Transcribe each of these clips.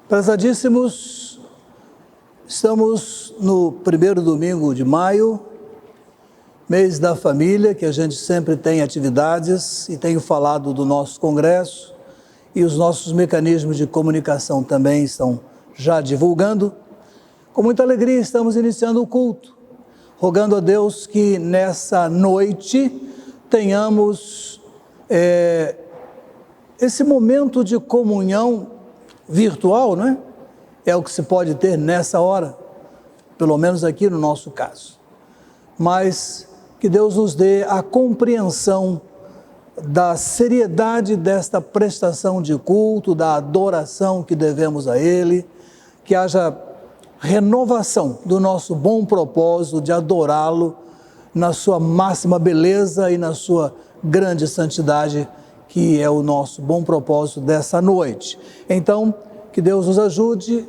Prezadíssimos, estamos no primeiro domingo de maio, mês da família, que a gente sempre tem atividades e tenho falado do nosso congresso e os nossos mecanismos de comunicação também estão já divulgando. Com muita alegria estamos iniciando o culto, rogando a Deus que nessa noite tenhamos esse momento de comunhão virtual, não é? É o que se pode ter nessa hora, pelo menos aqui no nosso caso. Mas que Deus nos dê a compreensão da seriedade desta prestação de culto, da adoração que devemos a Ele, que haja renovação do nosso bom propósito de adorá-lo na sua máxima beleza e na sua grande santidade, que é o nosso bom propósito dessa noite. Então, que Deus nos ajude,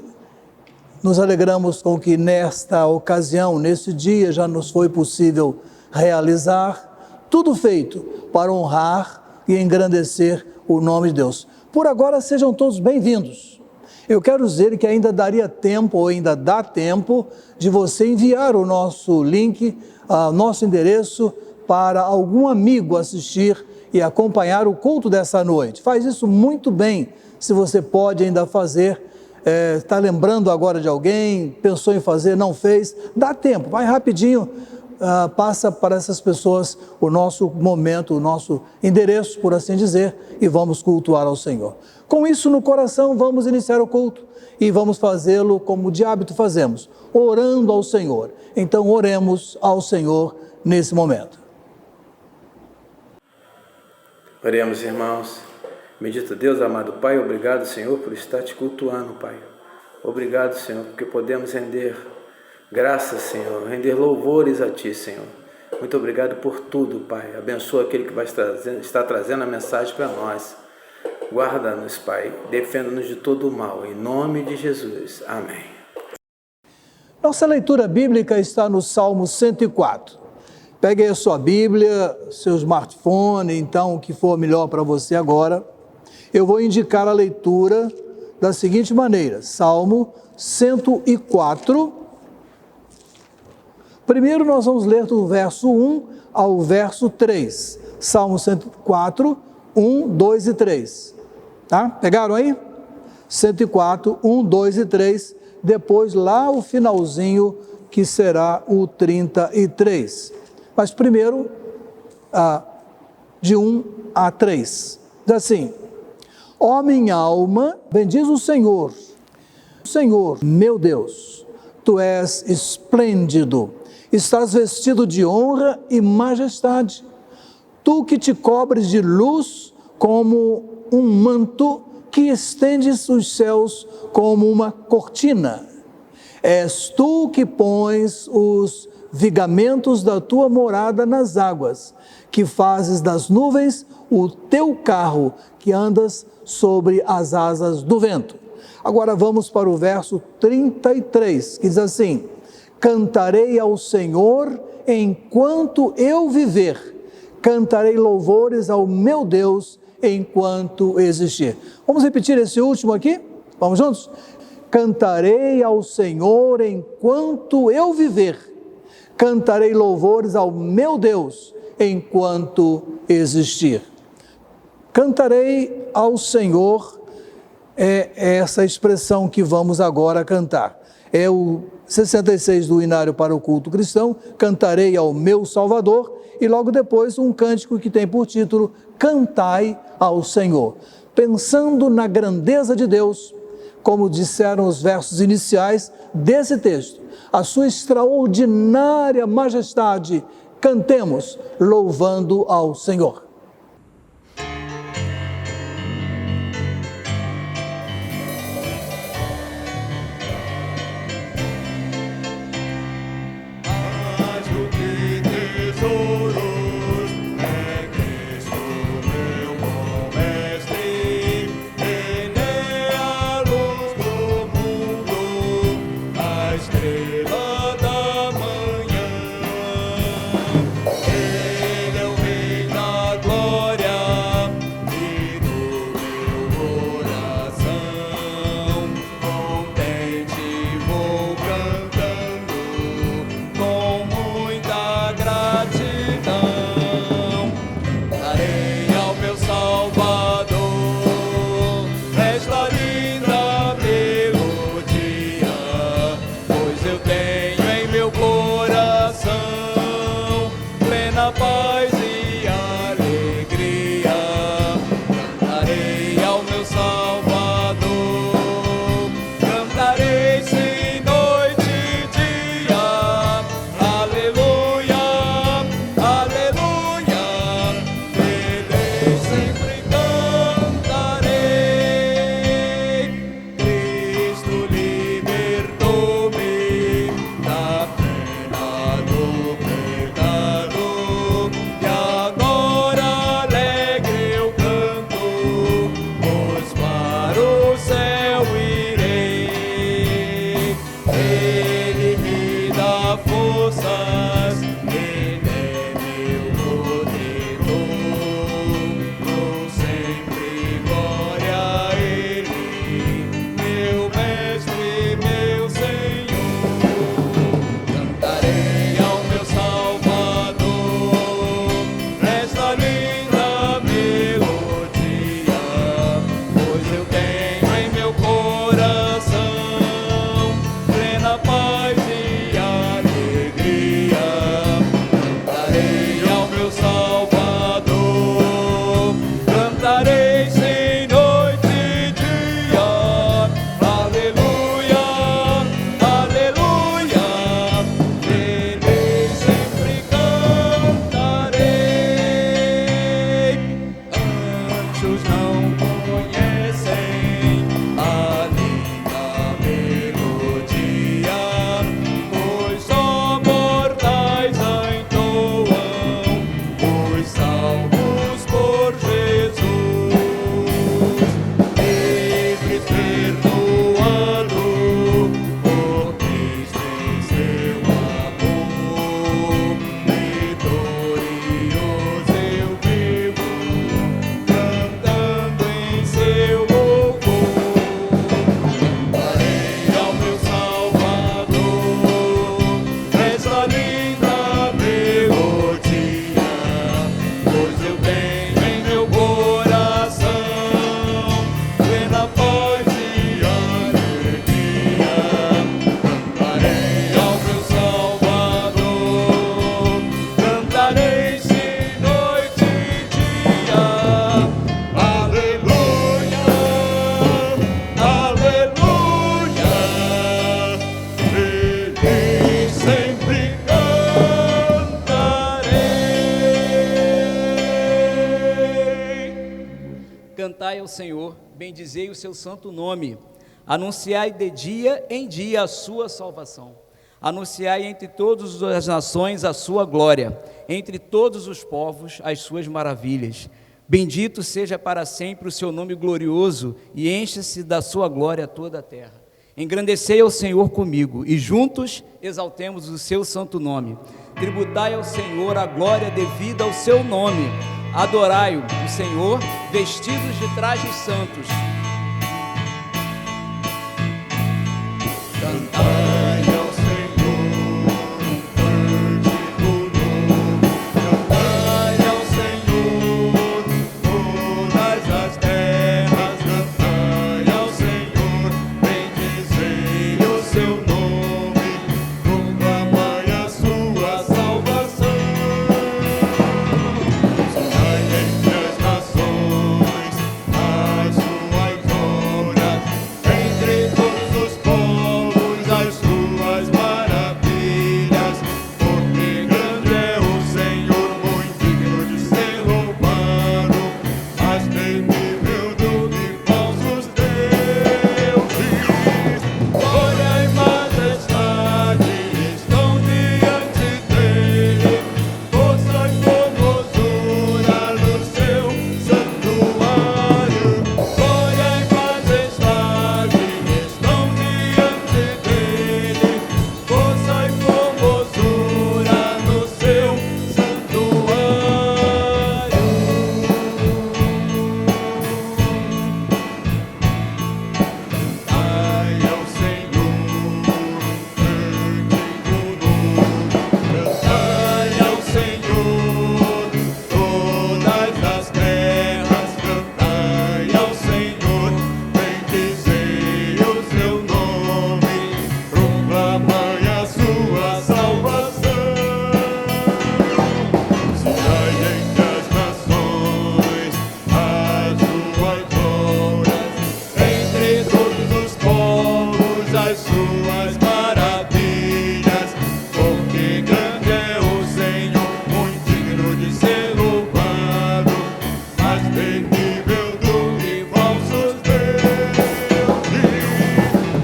nos alegramos com que nesta ocasião, nesse dia, já nos foi possível realizar tudo feito para honrar e engrandecer o nome de Deus. Por agora, sejam todos bem-vindos. Eu quero dizer que ainda daria tempo, ou ainda dá tempo, de você enviar o nosso link, nosso endereço, para algum amigo assistir e acompanhar o culto dessa noite. Faz isso muito bem, se você pode ainda fazer, está lembrando agora de alguém, pensou em fazer, não fez, dá tempo, vai rapidinho, passa para essas pessoas o nosso momento, o nosso endereço, por assim dizer, e vamos cultuar ao Senhor. Com isso no coração, vamos iniciar o culto e vamos fazê-lo como de hábito fazemos, orando ao Senhor. Então oremos ao Senhor nesse momento. Oremos, irmãos. Bendito Deus, amado Pai, obrigado, Senhor, por estar te cultuando, Pai. Obrigado, Senhor, porque podemos render graças, Senhor, render louvores a Ti, Senhor. Muito obrigado por tudo, Pai. Abençoa aquele que vai estar trazendo a mensagem para nós. Guarda-nos, Pai. Defenda-nos de todo o mal. Em nome de Jesus. Amém. Nossa leitura bíblica está no Salmo 104. Pegue aí a sua Bíblia, seu smartphone, então, o que for melhor para você agora. Eu vou indicar a leitura da seguinte maneira: Salmo 104. Primeiro nós vamos ler do verso 1 ao verso 3. Salmo 104, 1, 2 e 3. Tá? Pegaram aí? 104, 1, 2 e 3. Depois lá o finalzinho, que será o 33. Mas primeiro, de 1 a 3. Diz assim: ó minha alma, bendiz o Senhor. Senhor, meu Deus, Tu és esplêndido, estás vestido de honra e majestade. Tu que te cobres de luz como um manto, que estendes os céus como uma cortina. És Tu que pões os vigamentos da Tua morada nas águas, que fazes das nuvens o Teu carro, que andas sobre as asas do vento. Agora vamos para o verso 33, que diz assim: cantarei ao Senhor enquanto eu viver, cantarei louvores ao meu Deus enquanto existir. Vamos repetir esse último aqui? Vamos juntos? Cantarei ao Senhor enquanto eu viver, cantarei louvores ao meu Deus enquanto existir. Cantarei ao Senhor é essa expressão que vamos agora cantar. É o 66 do Inário para o Culto Cristão, cantarei ao meu Salvador, e logo depois um cântico que tem por título Cantai ao Senhor. Pensando na grandeza de Deus, como disseram os versos iniciais desse texto, a sua extraordinária majestade, cantemos louvando ao Senhor. Estrela da manhã, Ele é o Rei da glória. ao Senhor, bendizei o seu santo nome, anunciai de dia em dia a sua salvação, anunciai entre todas as nações a sua glória, entre todos os povos as suas maravilhas. Bendito seja para sempre o seu nome glorioso, e enche-se da sua glória toda a terra. Engrandecei ao Senhor comigo, e juntos exaltemos o seu santo nome. Tributai ao Senhor a glória devida ao seu nome. Adorai-o, o Senhor, vestidos de trajes santos. Cantai ao Senhor um cântico novo. Cantai ao Senhor todas as terras. Cantai ao Senhor, bendizei o seu nome, proclamai a sua salvação. Sonai entre as nações as suas obras, entre todos os povos as suas maravilhas, porque grande é o Senhor, muito digno de ser louvado, mas temível do que falsos deuses. Glória e majestade estão diante dele, força e formosura no seu santuário. Glória e majestade estão diante dele, força e formosura no seu santuário. Cantai ao Senhor um cântico novo. Cantai ao Senhor todas as terras. Cantai ao Senhor, bendizei o seu nome, proclamai a sua salvação. Sonai entre as nações as suas obras, entre todos os povos as suas maravilhas, porque grande é o Senhor, muito digno de ser louvado, mas temível do que falsos deuses.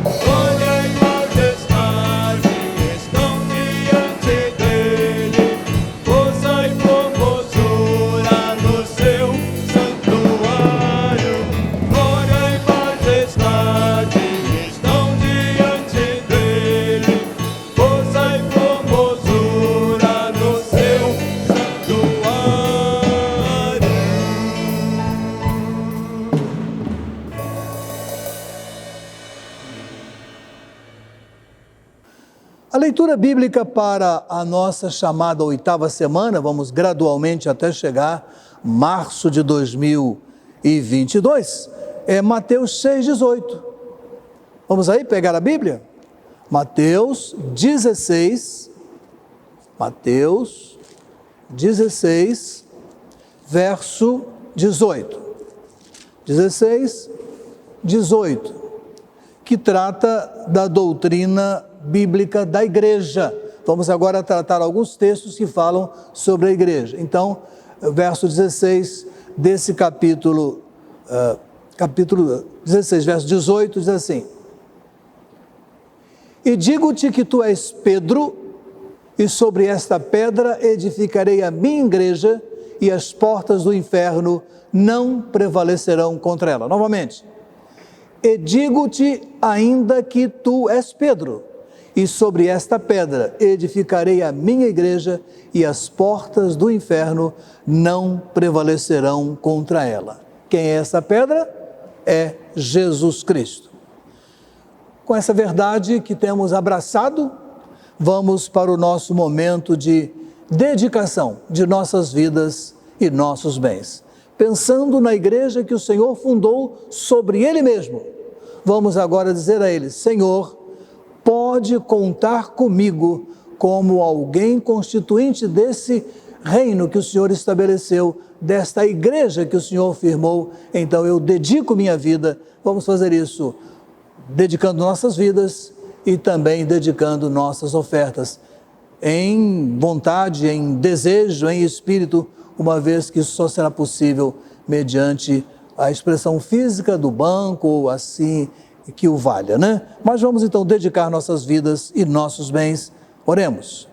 Glória e majestade estão diante dele, força e formosura no seu santuário. Glória e majestade estão diante dele, força e formosura no seu santuário. A leitura bíblica para a nossa chamada 8ª semana, vamos gradualmente até chegar março de 2022, é Mateus 6,18. Vamos aí pegar a Bíblia? Mateus 16, verso 18. 16, 18, que trata da doutrina bíblica da igreja. Vamos agora tratar alguns textos que falam sobre a igreja. Então, verso 16 desse capítulo 16, verso 18, diz assim: E digo-te que tu és Pedro, e sobre esta pedra edificarei a minha igreja, e as portas do inferno não prevalecerão contra ela. Novamente. E digo-te ainda que tu és Pedro, e sobre esta pedra edificarei a minha igreja, e as portas do inferno não prevalecerão contra ela. Quem é essa pedra? É Jesus Cristo. Com essa verdade que temos abraçado, vamos para o nosso momento de dedicação de nossas vidas e nossos bens. Pensando na igreja que o Senhor fundou sobre Ele mesmo, vamos agora dizer a Ele: Senhor, pode contar comigo como alguém constituinte desse reino que o Senhor estabeleceu, desta igreja que o Senhor firmou. Então eu dedico minha vida. Vamos fazer isso dedicando nossas vidas e também dedicando nossas ofertas, em vontade, em desejo, em espírito, uma vez que isso só será possível mediante a expressão física do banco, ou assim que o valha, né? Mas vamos então dedicar nossas vidas e nossos bens. Oremos.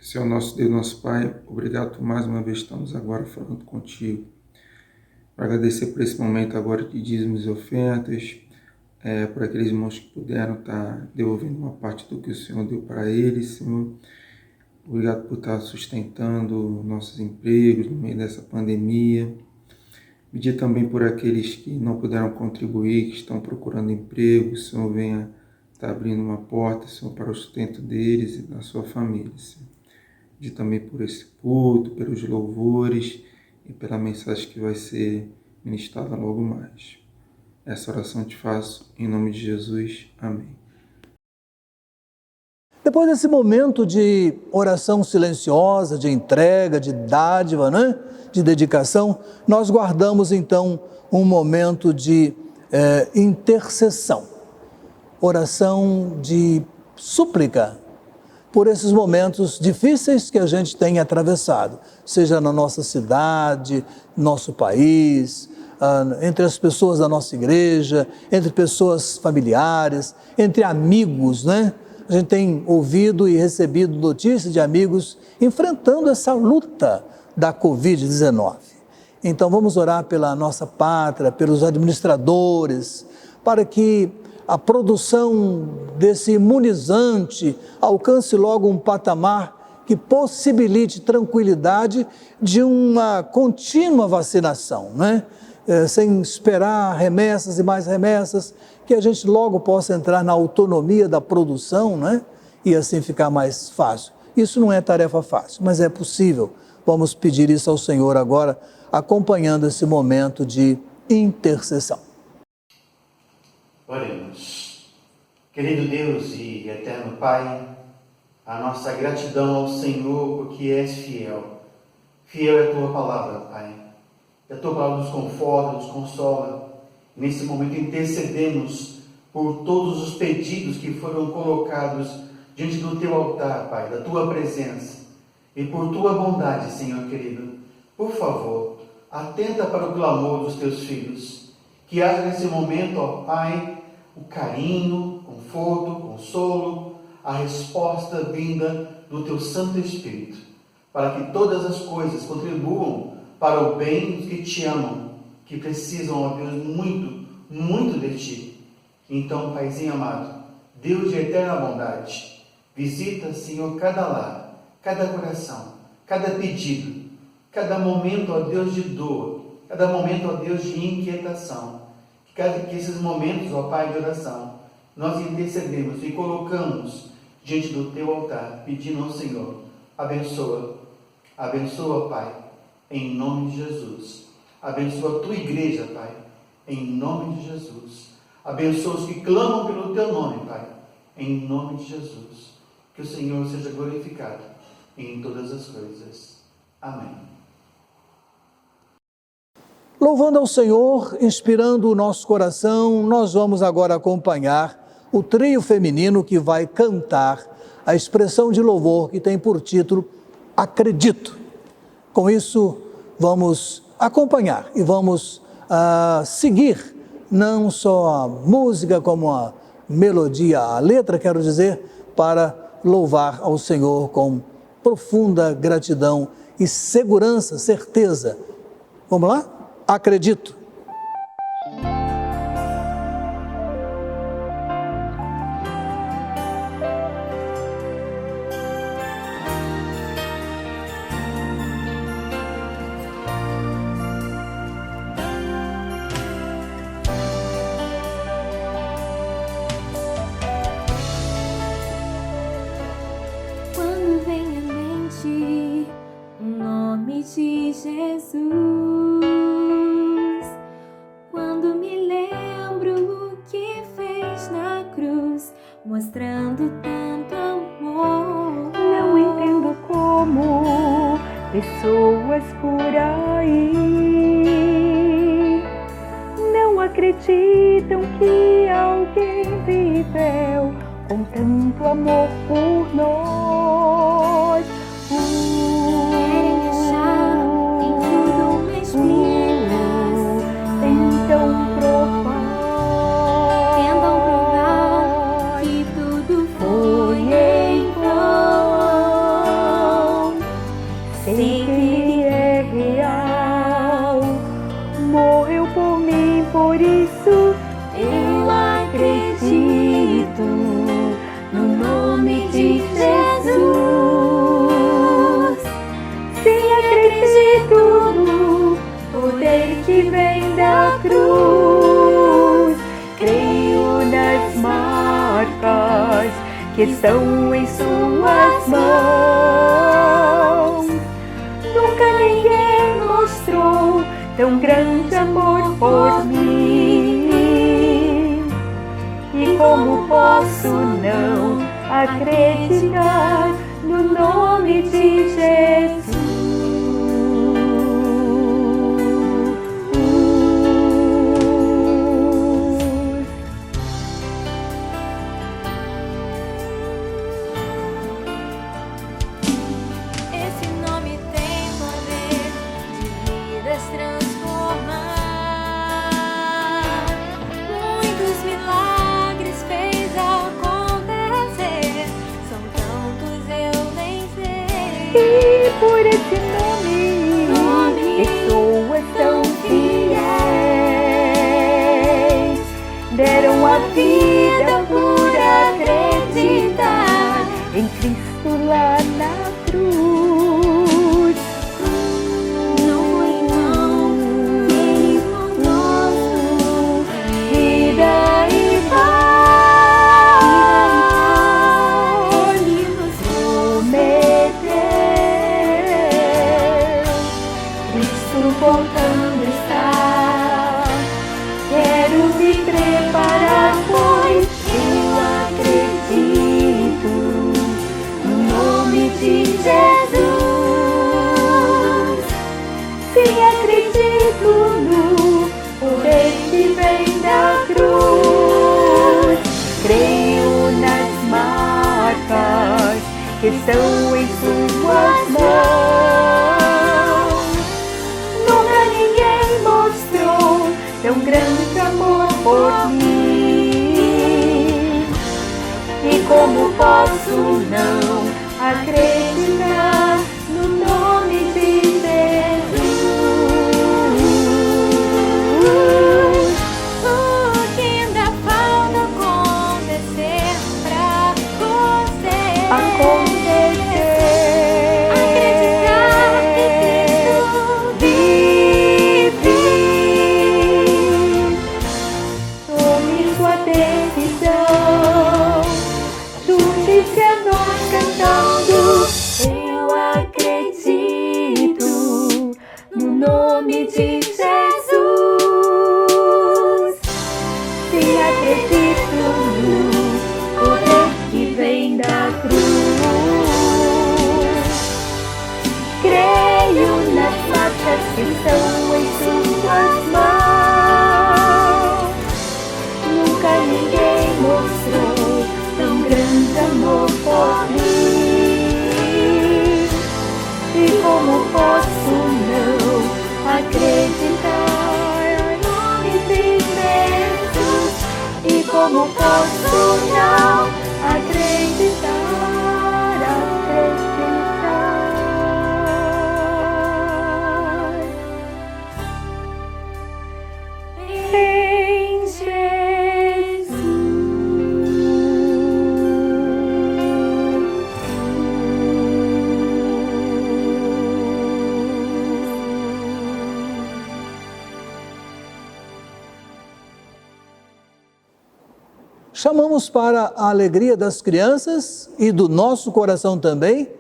Senhor nosso Deus, nosso Pai, obrigado por mais uma vez estamos agora falando contigo. Para agradecer por esse momento agora de dízimos e ofertas, por aqueles irmãos que puderam estar devolvendo uma parte do que o Senhor deu para eles, Senhor. Obrigado por estar sustentando nossos empregos no meio dessa pandemia. Pedir também por aqueles que não puderam contribuir, que estão procurando emprego, o Senhor venha estar abrindo uma porta, Senhor, para o sustento deles e da sua família, Senhor. Pedir também por esse culto, pelos louvores e pela mensagem que vai ser ministrada logo mais. Essa oração te faço em nome de Jesus. Amém. Depois desse momento de oração silenciosa, de entrega, de dádiva, né? De dedicação, nós guardamos então um momento de intercessão, oração de súplica, por esses momentos difíceis que a gente tem atravessado, seja na nossa cidade, nosso país, entre as pessoas da nossa igreja, entre pessoas familiares, entre amigos, né? A gente tem ouvido e recebido notícias de amigos enfrentando essa luta da Covid-19. Então vamos orar pela nossa pátria, pelos administradores, para que a produção desse imunizante alcance logo um patamar que possibilite tranquilidade de uma contínua vacinação, né? Sem esperar remessas e mais remessas, que a gente logo possa entrar na autonomia da produção, né? E assim ficar mais fácil. Isso não é tarefa fácil, mas é possível. Vamos pedir isso ao Senhor agora, acompanhando esse momento de intercessão. Oremos. Querido Deus e eterno Pai, a nossa gratidão ao Senhor porque és fiel. Fiel é a Tua palavra, Pai. A Tua palavra nos conforta, nos consola. Nesse momento intercedemos por todos os pedidos que foram colocados diante do Teu altar, Pai, da Tua presença. E por Tua bondade, Senhor querido, por favor, atenta para o clamor dos Teus filhos. Que haja nesse momento, ó Pai, o carinho, conforto, consolo, a resposta vinda do Teu Santo Espírito, para que todas as coisas contribuam para o bem dos que Te amam, que precisam, ó Deus, muito, muito de Ti. Então, Paizinho amado, Deus de eterna bondade, visita, Senhor, cada lar, cada coração, cada pedido, cada momento, ó Deus, de dor, cada momento, ó Deus, de inquietação. Que esses momentos, ó Pai, de oração, nós intercedemos e colocamos diante do Teu altar, pedindo ao Senhor, abençoa, Pai, em nome de Jesus. Abençoa a Tua igreja, Pai, em nome de Jesus. Abençoa os que clamam pelo Teu nome, Pai, em nome de Jesus. Que o Senhor seja glorificado em todas as coisas. Amém. Louvando ao Senhor, inspirando o nosso coração, nós vamos agora acompanhar o trio feminino que vai cantar a expressão de louvor que tem por título Acredito. Com isso, vamos acompanhar e vamos seguir não só a música como a melodia, a letra, quero dizer, para louvar ao Senhor com profunda gratidão e segurança, certeza. Vamos lá? Acredito. Quando vem à mente o nome de Jesus, quando me lembro o que fez na cruz, mostrando tanto amor, não entendo como pessoas por aí não acreditam que alguém viveu com tanto amor por nós. querem achar em tudo uma explicação, Tentam provar que tudo foi em vão. sei que Ele é real, morreu por mim, por isso Eu acredito no nome de Jesus. sim, acredito no poder que vem da cruz. Creio nas marcas que estão em suas mãos. Nunca ninguém mostrou tão grande amor por mim. E como posso não acreditar no nome de Jesus? Esse nome tem poder de vidas transformar. Muitos milagres fez acontecer, são tantos eu nem sei. E por esse nome, pessoas tão fiéis deram a vida por acreditar em Cristo lá na cruz. Não foi em vão que Ele conosco Vida e paz Ele nos prometeu. Cristo voltando está. Quero me preparar, pois eu acredito no nome de Jesus. Sim, acredito no poder que vem da cruz. Creio nas marcas que estão em suas mãos. Nunca ninguém mostrou tão grande amor por mim. E como posso não acreditar no nome de Jesus? O que ainda falta acontecer pra você? Acreditar que Cristo vive. Tome sua decisão, junte-se a nós cantando. Eu acredito no nome de Jesus. Sim, acredito no poder que vem da cruz. Creio nas marcas que estão em suas mãos. Nunca ninguém mostrou posso não acreditar nesses versos? E como posso não acreditar? Em Chamamos para a alegria das crianças e do nosso coração também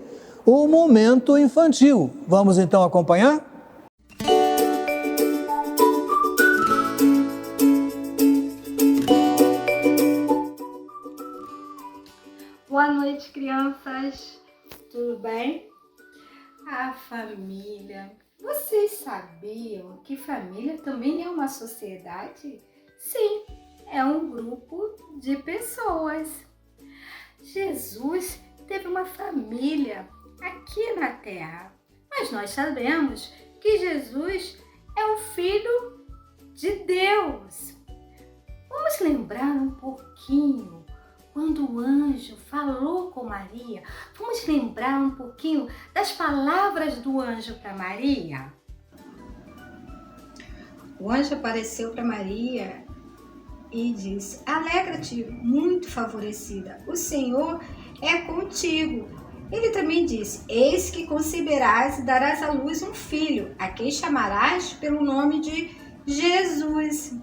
o momento infantil. Vamos então acompanhar? Boa noite, crianças. Tudo bem? A família. Vocês sabiam que família também é uma sociedade? Sim, é um grupo de pessoas. Jesus teve uma família aqui na Terra, mas nós sabemos que Jesus é o Filho de Deus. Vamos lembrar um pouquinho quando o anjo falou com Maria. Vamos lembrar um pouquinho das palavras do anjo para Maria. O anjo apareceu para Maria e disse: alegra-te, muito favorecida, o Senhor é contigo. Ele também disse: eis que conceberás e darás à luz um filho, a quem chamarás pelo nome de Jesus.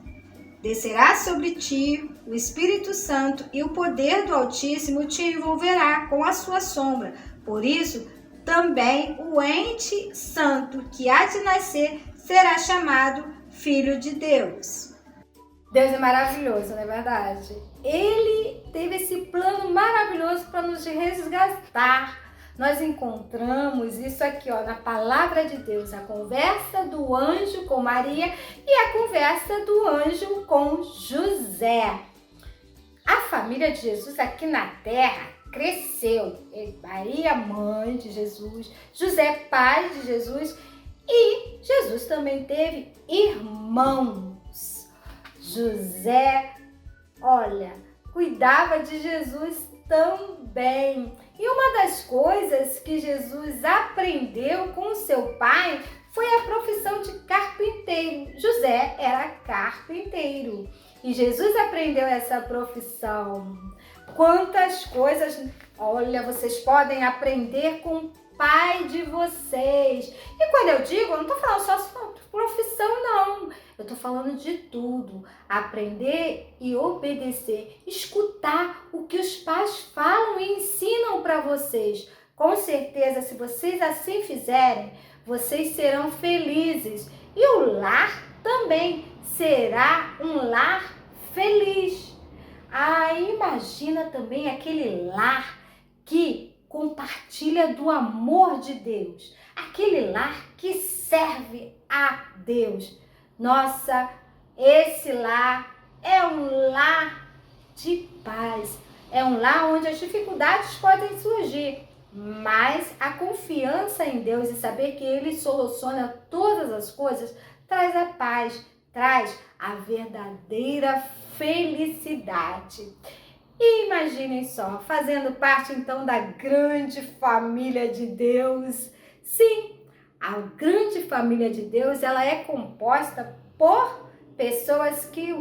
Descerá sobre ti o Espírito Santo e o poder do Altíssimo te envolverá com a sua sombra. Por isso, também o ente santo que há de nascer será chamado Filho de Deus. Deus é maravilhoso, não é verdade? Ele teve esse plano maravilhoso para nos resgatar. Nós encontramos isso aqui, ó, na palavra de Deus, a conversa do anjo com Maria e a conversa do anjo com José. A família de Jesus aqui na terra cresceu. Maria, mãe de Jesus, José, pai de Jesus, e Jesus também teve irmãos. José, olha, cuidava de Jesus também. E uma das coisas que Jesus aprendeu com seu pai foi a profissão de carpinteiro. José era carpinteiro e Jesus aprendeu essa profissão. Quantas coisas, olha, vocês podem aprender com o pai de vocês. E quando eu digo, eu não estou falando só sobre profissão, não. Eu estou falando de tudo. Aprender e obedecer. Escutar o que os pais falam e ensinam para vocês. Com certeza, se vocês assim fizerem, vocês serão felizes. E o lar também será um lar feliz. Imagina também aquele lar que compartilha do amor de Deus. Aquele lar que serve a Deus. Nossa, esse lar é um lar de paz. É um lar onde as dificuldades podem surgir, mas a confiança em Deus e saber que Ele soluciona todas as coisas traz a paz, traz a verdadeira felicidade. E imaginem só, fazendo parte então da grande família de Deus. Sim, a grande família de Deus, ela é composta por pessoas que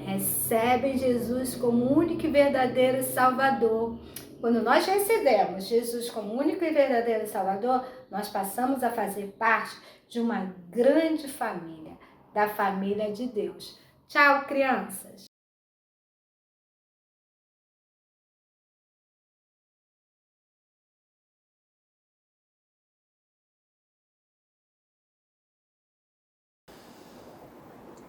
recebem Jesus como único e verdadeiro Salvador. Quando nós recebemos Jesus como único e verdadeiro Salvador, nós passamos a fazer parte de uma grande família, da família de Deus. Tchau, crianças!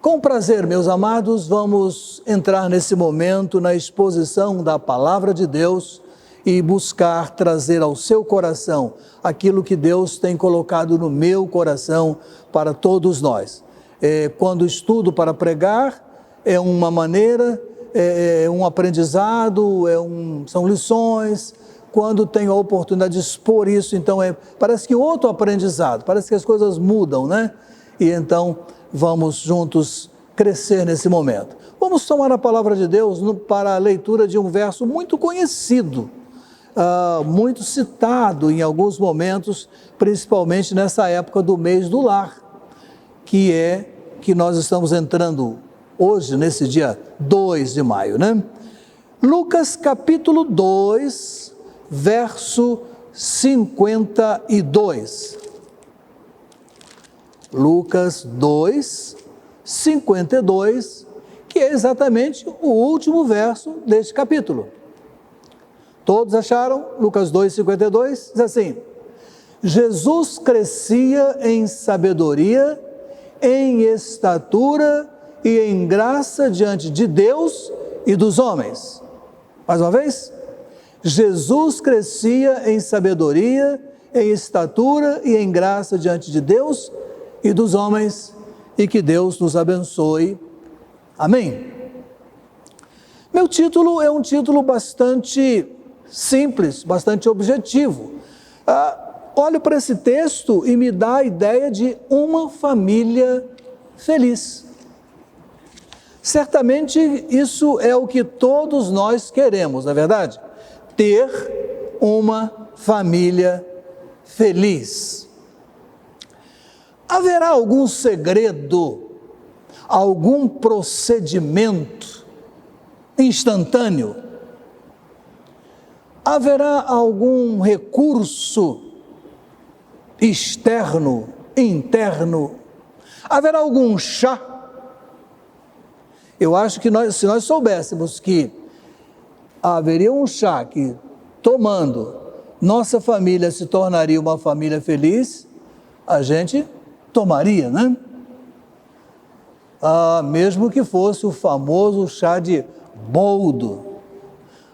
Com prazer, meus amados, vamos entrar nesse momento na exposição da Palavra de Deus e buscar trazer ao seu coração aquilo que Deus tem colocado no meu coração para todos nós. Quando estudo para pregar, é uma maneira, é um aprendizado, são lições. quando tenho a oportunidade de expor isso, então parece que outro aprendizado, parece que as coisas mudam, né? E então vamos juntos crescer nesse momento. Vamos tomar a palavra de Deus para a leitura de um verso muito conhecido, muito citado em alguns momentos, principalmente nessa época do mês do lar, que nós estamos entrando hoje, nesse dia 2 de maio, né? Lucas capítulo 2, verso 52. Lucas 2, 52, que é exatamente o último verso deste capítulo. Todos acharam? Lucas 2, 52, diz assim: Jesus crescia em sabedoria, em estatura e em graça diante de Deus e dos homens. Mais uma vez, Jesus crescia em sabedoria, em estatura e em graça diante de Deus e dos homens, e que Deus nos abençoe. Amém. Meu título é um título bastante simples, bastante objetivo. Olho para esse texto e me dá a ideia de uma família feliz. Certamente isso é o que todos nós queremos, não é verdade? Ter uma família feliz. Haverá algum segredo, algum procedimento instantâneo? Haverá algum recurso externo, interno? Haverá algum chá? Eu acho que se nós soubéssemos que haveria um chá que, tomando, nossa família se tornaria uma família feliz, a gente tomaria, né? Mesmo que fosse o famoso chá de boldo.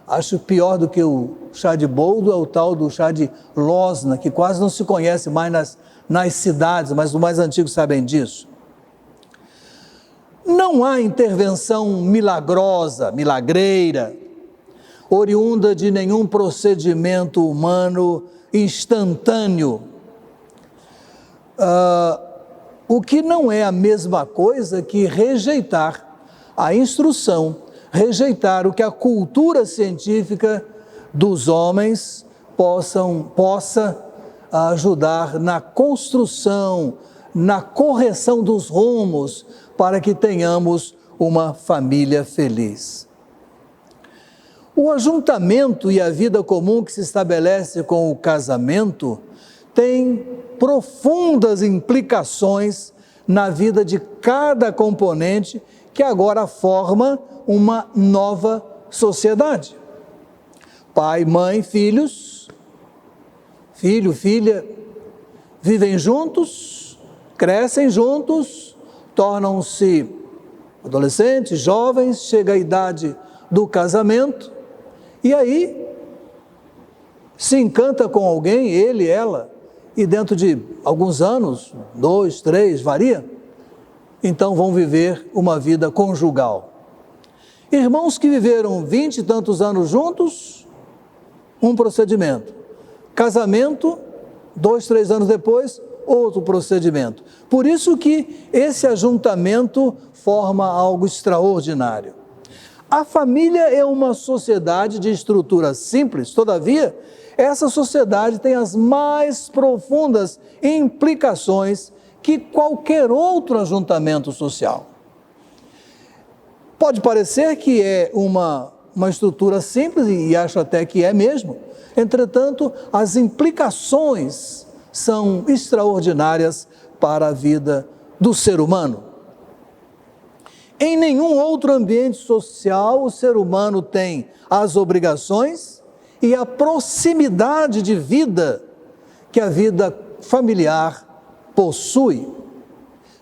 Acho pior do que o chá de boldo é o tal do chá de losna, que quase não se conhece mais nas cidades, mas os mais antigos sabem disso. Não há intervenção milagrosa, milagreira, oriunda de nenhum procedimento humano instantâneo. O que não é a mesma coisa que rejeitar a instrução, rejeitar o que a cultura científica dos homens possa ajudar na construção, na correção dos rumos, para que tenhamos uma família feliz. O ajuntamento e a vida comum que se estabelece com o casamento tem profundas implicações na vida de cada componente que agora forma uma nova sociedade. Pai, mãe, filhos, filho, filha, vivem juntos, crescem juntos, tornam-se adolescentes, jovens, chega a idade do casamento, e aí se encanta com alguém, ele, ela, e dentro de alguns anos, 2, 3, varia, então vão viver uma vida conjugal. Irmãos que viveram 20 e tantos anos juntos, um procedimento. Casamento, 2, 3 anos depois, outro procedimento. Por isso que esse ajuntamento forma algo extraordinário. A família é uma sociedade de estrutura simples, todavia, essa sociedade tem as mais profundas implicações que qualquer outro ajuntamento social. Pode parecer que é uma estrutura simples, e acho até que é mesmo. Entretanto, as implicações são extraordinárias para a vida do ser humano. Em nenhum outro ambiente social o ser humano tem as obrigações e a proximidade de vida que a vida familiar possui.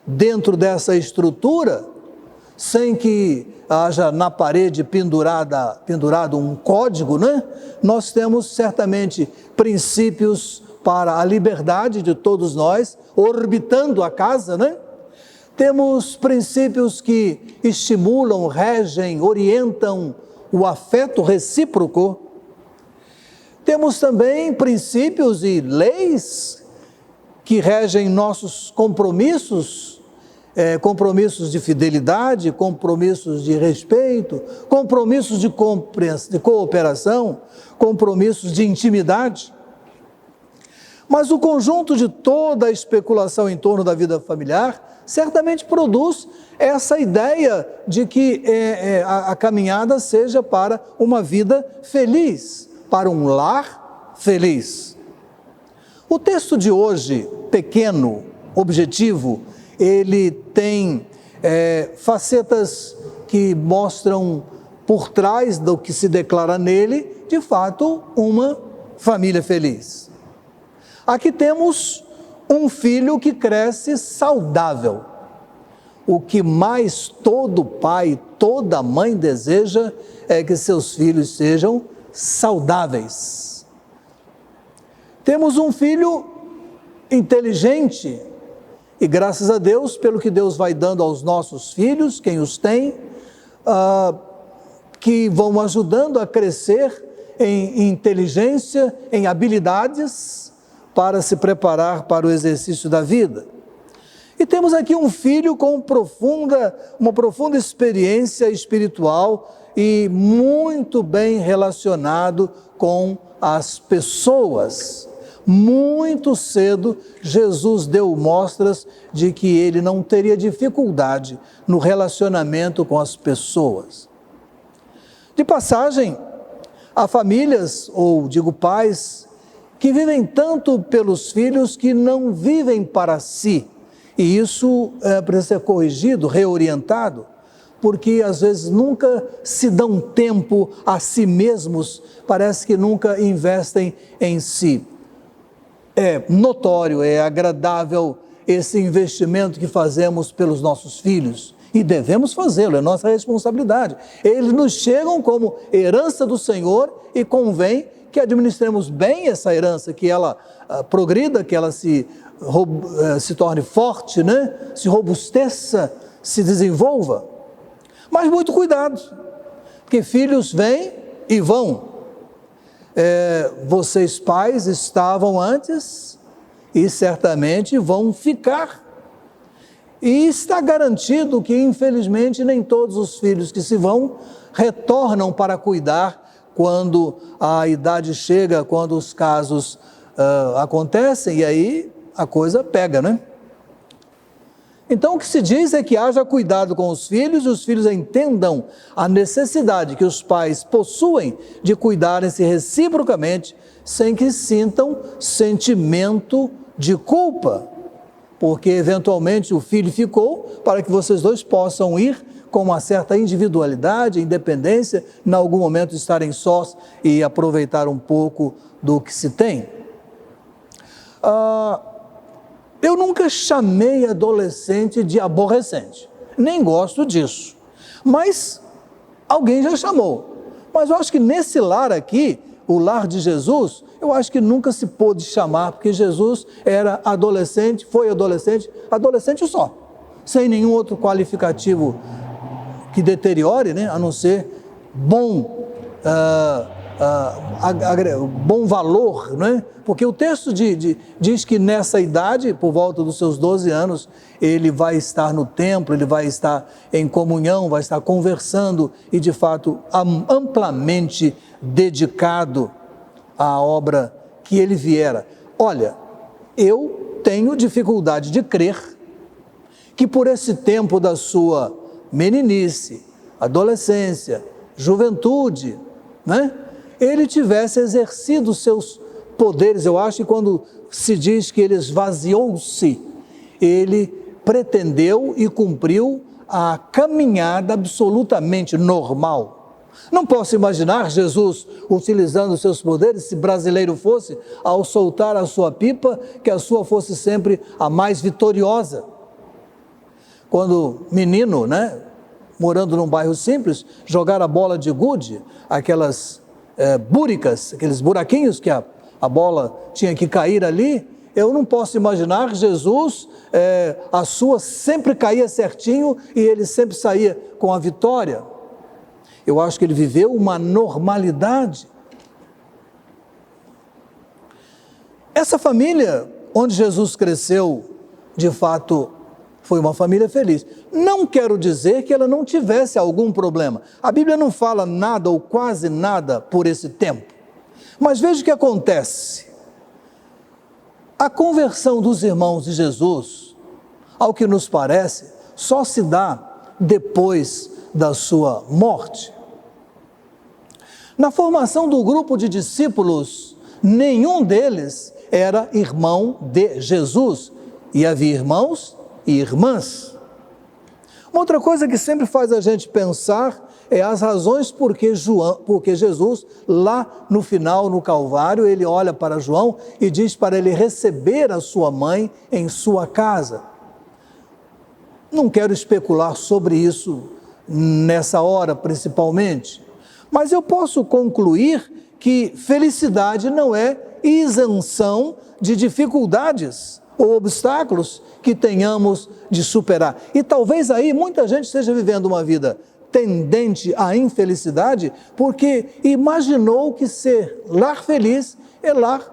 Dentro dessa estrutura, sem que haja na parede pendurado um código, né? Nós temos certamente princípios para a liberdade de todos nós, orbitando a casa, né? Temos princípios que estimulam, regem, orientam o afeto recíproco. Temos também princípios e leis que regem nossos compromissos, compromissos de fidelidade, compromissos de respeito, compromissos de cooperação, compromissos de intimidade. Mas o conjunto de toda a especulação em torno da vida familiar certamente produz essa ideia de que a caminhada seja para uma vida feliz, para um lar feliz. O texto de hoje, pequeno, objetivo, ele tem facetas que mostram por trás do que se declara nele, de fato, uma família feliz. Aqui temos um filho que cresce saudável. O que mais todo pai, toda mãe deseja é que seus filhos sejam saudáveis. Temos um filho inteligente e graças a Deus, pelo que Deus vai dando aos nossos filhos, quem os tem, que vão ajudando a crescer em inteligência, em habilidades, para se preparar para o exercício da vida. E temos aqui um filho com uma profunda experiência espiritual e muito bem relacionado com as pessoas. Muito cedo, Jesus deu mostras de que ele não teria dificuldade no relacionamento com as pessoas. De passagem, há famílias, ou digo pais, que vivem tanto pelos filhos que não vivem para si. E isso precisa ser corrigido, reorientado, porque às vezes nunca se dão tempo a si mesmos, parece que nunca investem em si. É notório, é agradável esse investimento que fazemos pelos nossos filhos. E devemos fazê-lo, é nossa responsabilidade. Eles nos chegam como herança do Senhor e convém que administremos bem essa herança, que ela progrida, que ela se torne forte, né? Se robusteça, se desenvolva. Mas muito cuidado, porque filhos vêm e vão. Vocês pais estavam antes e certamente vão ficar. E está garantido que, infelizmente, nem todos os filhos que se vão retornam para cuidar quando a idade chega, quando os casos acontecem, e aí a coisa pega, né? Então, o que se diz é que haja cuidado com os filhos e os filhos entendam a necessidade que os pais possuem de cuidarem-se reciprocamente, sem que sintam sentimento de culpa, porque eventualmente o filho ficou para que vocês dois possam ir com uma certa individualidade, independência, em algum momento estarem sós e aproveitar um pouco do que se tem. Eu nunca chamei adolescente de aborrecente, nem gosto disso, mas alguém já chamou. Mas eu acho que nesse lar aqui, o lar de Jesus, eu acho que nunca se pôde chamar, porque Jesus era adolescente, foi adolescente só, sem nenhum outro qualificativo que deteriore, né? A não ser bom valor, né? Porque o texto diz que nessa idade, por volta dos seus 12 anos, ele vai estar no templo, ele vai estar em comunhão, vai estar conversando e de fato amplamente dedicado à obra que ele viera. Olha, eu tenho dificuldade de crer que por esse tempo da sua meninice, adolescência, juventude, né, ele tivesse exercido seus poderes. Eu acho que quando se diz que ele esvaziou-se, ele pretendeu e cumpriu a caminhada absolutamente normal. Não posso imaginar Jesus utilizando seus poderes, se brasileiro fosse, ao soltar a sua pipa, que a sua fosse sempre a mais vitoriosa. Quando menino, né, morando num bairro simples, jogar a bola de gude, aquelas búricas, aqueles buraquinhos que a bola tinha que cair ali, eu não posso imaginar Jesus, a sua sempre caía certinho e ele sempre saía com a vitória. Eu acho que ele viveu uma normalidade. Essa família onde Jesus cresceu, de fato, foi uma família feliz. Não quero dizer que ela não tivesse algum problema. A Bíblia não fala nada ou quase nada por esse tempo. Mas veja o que acontece. A conversão dos irmãos de Jesus, ao que nos parece, só se dá depois da sua morte. Na formação do grupo de discípulos, nenhum deles era irmão de Jesus. E havia irmãos e irmãs. Uma outra coisa que sempre faz a gente pensar é as razões porque Jesus, lá no final, no Calvário, ele olha para João e diz para ele receber a sua mãe em sua casa. Não quero especular sobre isso nessa hora, principalmente, mas eu posso concluir que felicidade não é isenção de dificuldades ou obstáculos que tenhamos de superar. E talvez aí muita gente esteja vivendo uma vida tendente à infelicidade porque imaginou que ser lar feliz é lar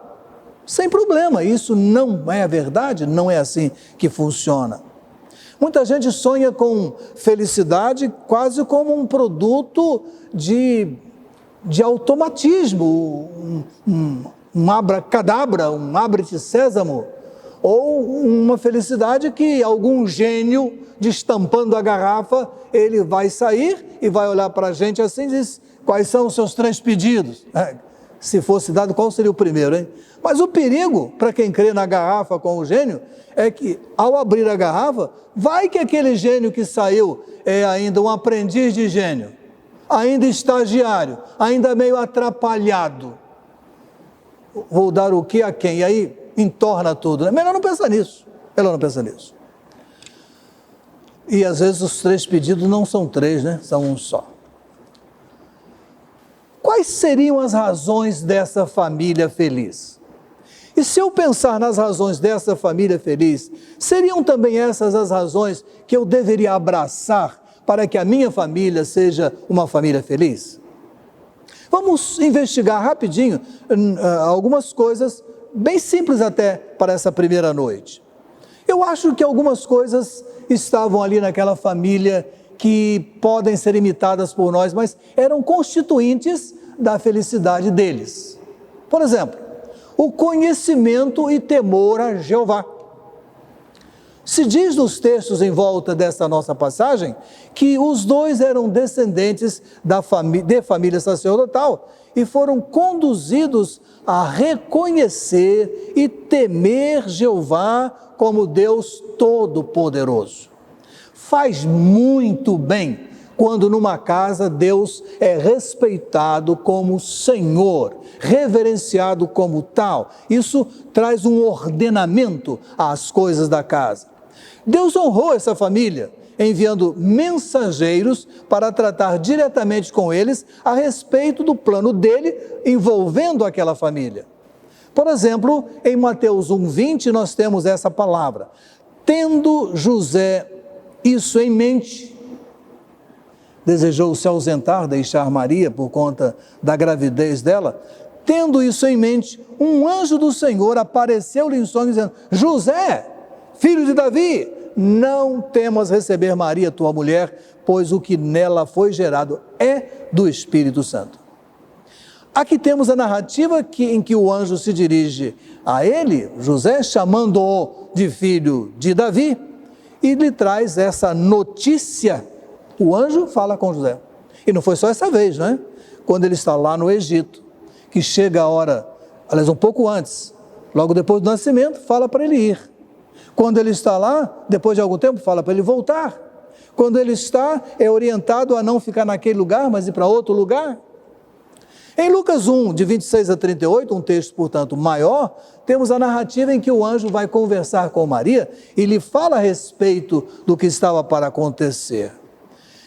sem problema. Isso não é a verdade, não é assim que funciona. Muita gente sonha com felicidade quase como um produto de automatismo, um abracadabra, um abre-te sésamo, ou uma felicidade que algum gênio destampando a garrafa, ele vai sair e vai olhar para a gente assim e diz, quais são os seus 3 pedidos? Se fosse dado, qual seria o primeiro, hein? Mas o perigo, para quem crê na garrafa com o gênio, é que ao abrir a garrafa, vai que aquele gênio que saiu é ainda um aprendiz de gênio, ainda estagiário, ainda meio atrapalhado. Vou dar o que a quem? E aí entorna tudo, né? Melhor não pensar nisso, E às vezes os 3 pedidos não são 3, né? São um só. Quais seriam as razões dessa família feliz? E se eu pensar nas razões dessa família feliz, seriam também essas as razões que eu deveria abraçar para que a minha família seja uma família feliz? Vamos investigar rapidinho algumas coisas, bem simples até para essa primeira noite. Eu acho que algumas coisas estavam ali naquela família que podem ser imitadas por nós, mas eram constituintes da felicidade deles. Por exemplo, o conhecimento e temor a Jeová. Se diz nos textos em volta dessa nossa passagem que os 2 eram descendentes de família sacerdotal e foram conduzidos a reconhecer e temer Jeová como Deus Todo-Poderoso. Faz muito bem quando numa casa Deus é respeitado como Senhor, reverenciado como tal. Isso traz um ordenamento às coisas da casa. Deus honrou essa família, enviando mensageiros para tratar diretamente com eles a respeito do plano dele envolvendo aquela família. Por exemplo, em Mateus 1:20 nós temos essa palavra: tendo José isso em mente, desejou se ausentar, deixar Maria por conta da gravidez dela. Tendo isso em mente, um anjo do Senhor apareceu-lhe em sonho dizendo: José, filho de Davi, não temas receber Maria, tua mulher, pois o que nela foi gerado é do Espírito Santo. Aqui temos a narrativa em que o anjo se dirige a ele, José, chamando-o de filho de Davi, e lhe traz essa notícia. O anjo fala com José. E não foi só essa vez, não é? Quando ele está lá no Egito, que chega a hora, aliás, um pouco antes, logo depois do nascimento, fala para ele ir. Quando ele está lá, depois de algum tempo, fala para ele voltar. Quando ele está, é orientado a não ficar naquele lugar, mas ir para outro lugar. Em Lucas 1, de 26 a 38, um texto, portanto, maior, temos a narrativa em que o anjo vai conversar com Maria e lhe fala a respeito do que estava para acontecer.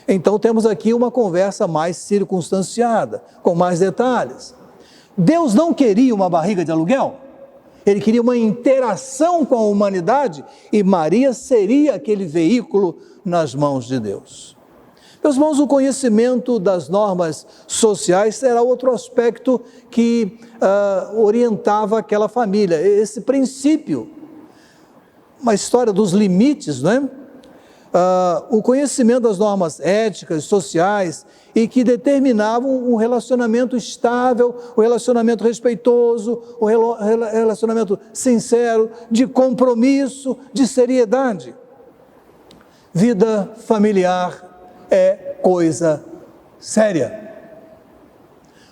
Então temos aqui uma conversa mais circunstanciada, com mais detalhes. Deus não queria uma barriga de aluguel, ele queria uma interação com a humanidade e Maria seria aquele veículo nas mãos de Deus. Meus irmãos, o conhecimento das normas sociais era outro aspecto que orientava aquela família, esse princípio, uma história dos limites, não é? O conhecimento das normas éticas, sociais, e que determinavam um relacionamento estável, um relacionamento respeitoso, um relacionamento sincero, de compromisso, de seriedade. Vida familiar é coisa séria.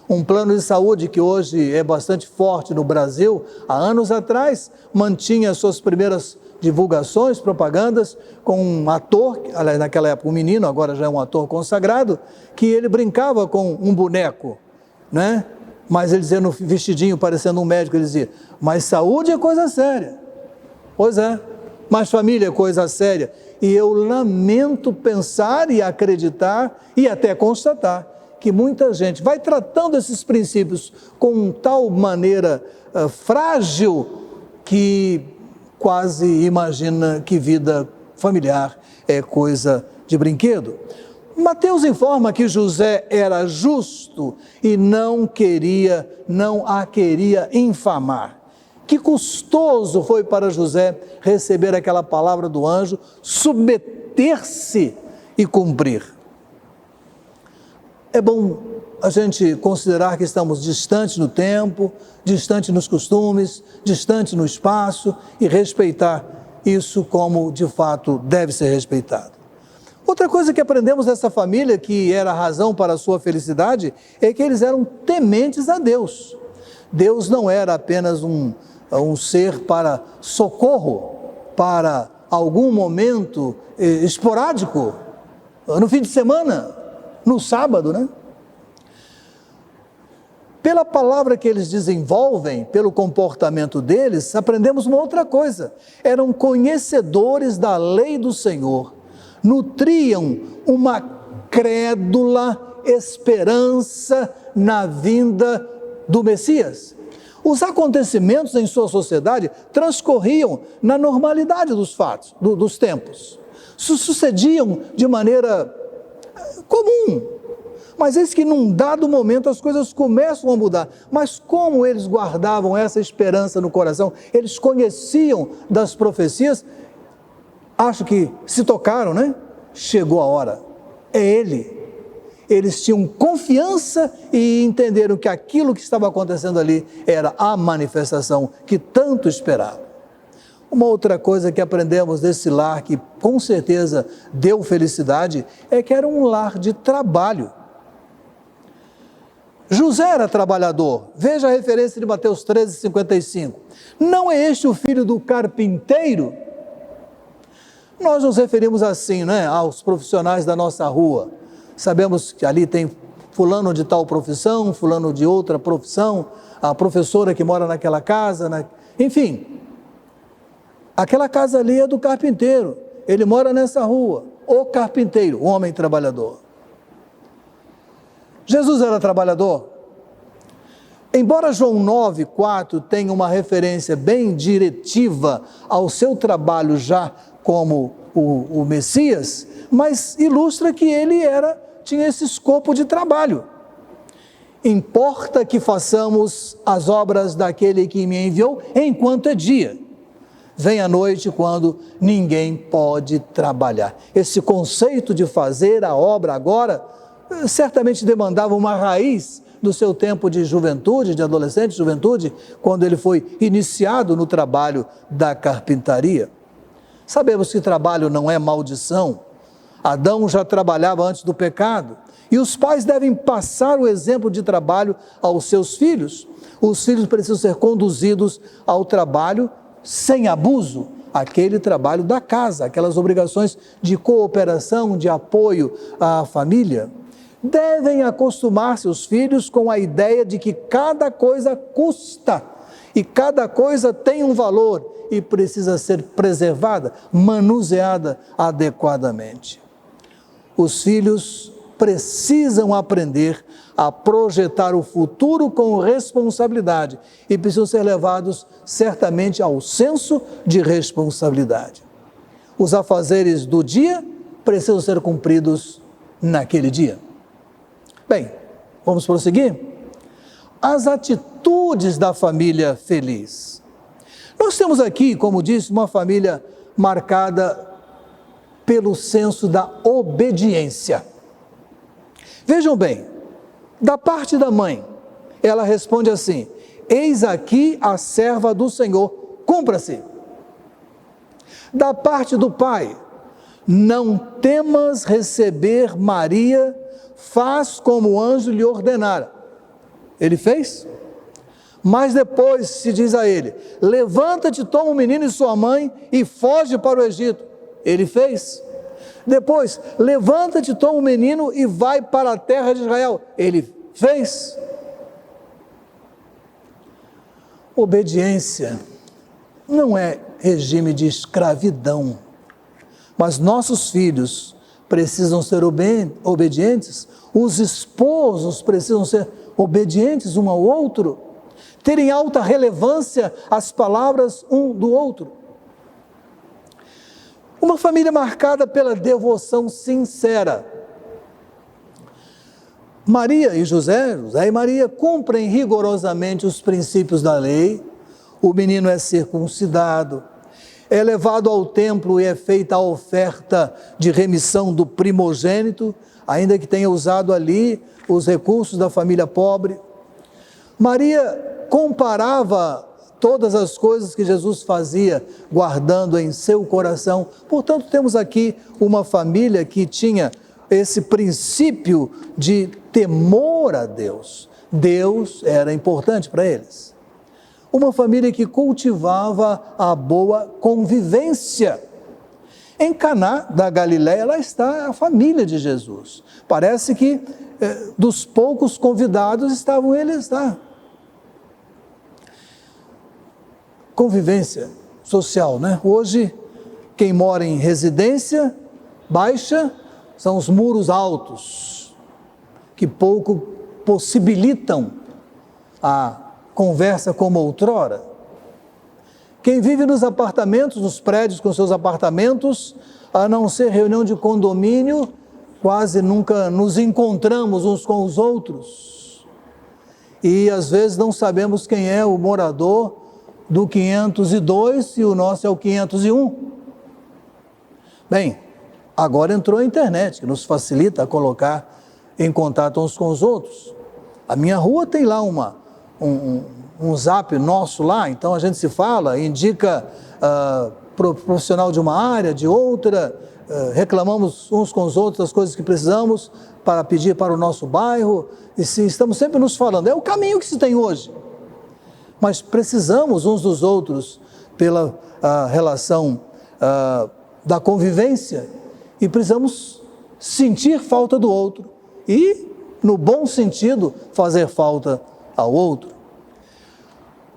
Um plano de saúde que hoje é bastante forte no Brasil, há anos atrás, mantinha suas primeiras divulgações, propagandas, com um ator, naquela época um menino, agora já é um ator consagrado, que ele brincava com um boneco, né? Mas ele dizia no vestidinho, parecendo um médico, ele dizia, mas saúde é coisa séria. Pois é, mas família é coisa séria. E eu lamento pensar e acreditar e até constatar que muita gente vai tratando esses princípios com tal maneira frágil que quase imagina que vida familiar é coisa de brinquedo. Mateus informa que José era justo e não a queria infamar. Que custoso foi para José receber aquela palavra do anjo, submeter-se e cumprir. É bom a gente considerar que estamos distantes no tempo, distantes nos costumes, distantes no espaço e respeitar isso como de fato deve ser respeitado. Outra coisa que aprendemos dessa família, que era a razão para a sua felicidade, é que eles eram tementes a Deus. Deus não era apenas um ser para socorro, para algum momento esporádico, no fim de semana, no sábado, né? Pela palavra que eles desenvolvem, pelo comportamento deles, aprendemos uma outra coisa. Eram conhecedores da lei do Senhor, nutriam uma crédula esperança na vinda do Messias. Os acontecimentos em sua sociedade transcorriam na normalidade dos fatos, dos tempos. Sucediam de maneira comum. Mas eis que num dado momento as coisas começam a mudar. Mas como eles guardavam essa esperança no coração? Eles conheciam das profecias, acho que se tocaram, né? Chegou a hora. É Ele. Eles tinham confiança e entenderam que aquilo que estava acontecendo ali era a manifestação que tanto esperavam. Uma outra coisa que aprendemos desse lar, que com certeza deu felicidade, é que era um lar de trabalho. José era trabalhador. Veja a referência de Mateus 13:55. Não é este o filho do carpinteiro? Nós nos referimos assim, né, aos profissionais da nossa rua. Sabemos que ali tem fulano de tal profissão, fulano de outra profissão, a professora que mora naquela casa, enfim. Aquela casa ali é do carpinteiro. Ele mora nessa rua. O carpinteiro, o homem trabalhador. Jesus era trabalhador. Embora João 9:4 tenha uma referência bem diretiva ao seu trabalho já como o Messias, mas ilustra que ele tinha esse escopo de trabalho. Importa que façamos as obras daquele que me enviou enquanto é dia. Vem a noite quando ninguém pode trabalhar. Esse conceito de fazer a obra agora certamente demandava uma raiz do seu tempo de juventude, de adolescente, juventude, quando ele foi iniciado no trabalho da carpintaria. Sabemos que trabalho não é maldição. Adão já trabalhava antes do pecado. E os pais devem passar o exemplo de trabalho aos seus filhos. Os filhos precisam ser conduzidos ao trabalho sem abuso, aquele trabalho da casa, aquelas obrigações de cooperação, de apoio à família. Devem acostumar seus filhos com a ideia de que cada coisa custa e cada coisa tem um valor e precisa ser preservada, manuseada adequadamente. Os filhos precisam aprender a projetar o futuro com responsabilidade e precisam ser levados certamente ao senso de responsabilidade. Os afazeres do dia precisam ser cumpridos naquele dia? Bem, vamos prosseguir? As atitudes da família feliz. Nós temos aqui, como disse, uma família marcada pelo senso da obediência. Vejam bem, da parte da mãe, ela responde assim: eis aqui a serva do Senhor, cumpra-se. Da parte do pai, não temas receber Maria, faz como o anjo lhe ordenara. Ele fez? Mas depois se diz a ele: levanta-te, toma o menino e sua mãe e foge para o Egito. Ele fez? Depois, levanta-te, toma o menino e vai para a terra de Israel. Ele fez? Obediência não é regime de escravidão, mas nossos filhos precisam ser obedientes, os esposos precisam ser obedientes um ao outro, terem alta relevância as palavras um do outro. Uma família marcada pela devoção sincera. Maria e José e Maria cumprem rigorosamente os princípios da lei. O menino é circuncidado, é levado ao templo e é feita a oferta de remissão do primogênito, ainda que tenha usado ali os recursos da família pobre. Maria comparava todas as coisas que Jesus fazia, guardando em seu coração. Portanto, temos aqui uma família que tinha esse princípio de temor a Deus. Deus era importante para eles. Uma família que cultivava a boa convivência. Em Caná da Galileia, lá está a família de Jesus. Parece que dos poucos convidados estavam eles lá. Convivência social, né? Hoje, quem mora em residência baixa são os muros altos, que pouco possibilitam a conversa como outrora. Quem vive nos apartamentos, nos prédios com seus apartamentos, a não ser reunião de condomínio, quase nunca nos encontramos uns com os outros. E às vezes não sabemos quem é o morador do 502 e o nosso é o 501. Bem, agora entrou a internet, que nos facilita a colocar em contato uns com os outros. A minha rua tem lá um zap nosso lá, então a gente se fala, indica profissional de uma área, de outra, reclamamos uns com os outros das coisas que precisamos para pedir para o nosso bairro, e estamos sempre nos falando. É o caminho que se tem hoje. Mas precisamos uns dos outros pela relação da convivência e precisamos sentir falta do outro e, no bom sentido, fazer falta ao outro.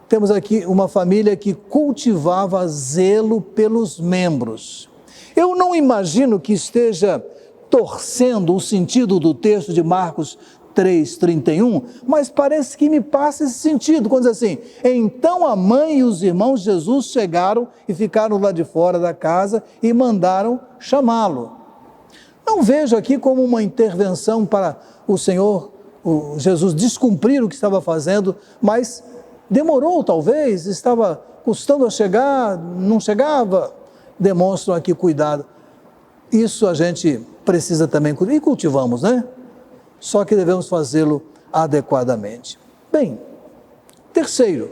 Temos aqui uma família que cultivava zelo pelos membros. Eu não imagino que esteja torcendo o sentido do texto de Marcos 3:31, mas parece que me passa esse sentido, quando diz assim: então a mãe e os irmãos de Jesus chegaram e ficaram lá de fora da casa e mandaram chamá-lo. Não vejo aqui como uma intervenção para o Senhor, Jesus, descumprir o que estava fazendo, mas demorou talvez, estava custando a chegar, não chegava. Demonstram aqui cuidado. Isso a gente precisa também, e cultivamos, né? Só que devemos fazê-lo adequadamente. Bem, terceiro,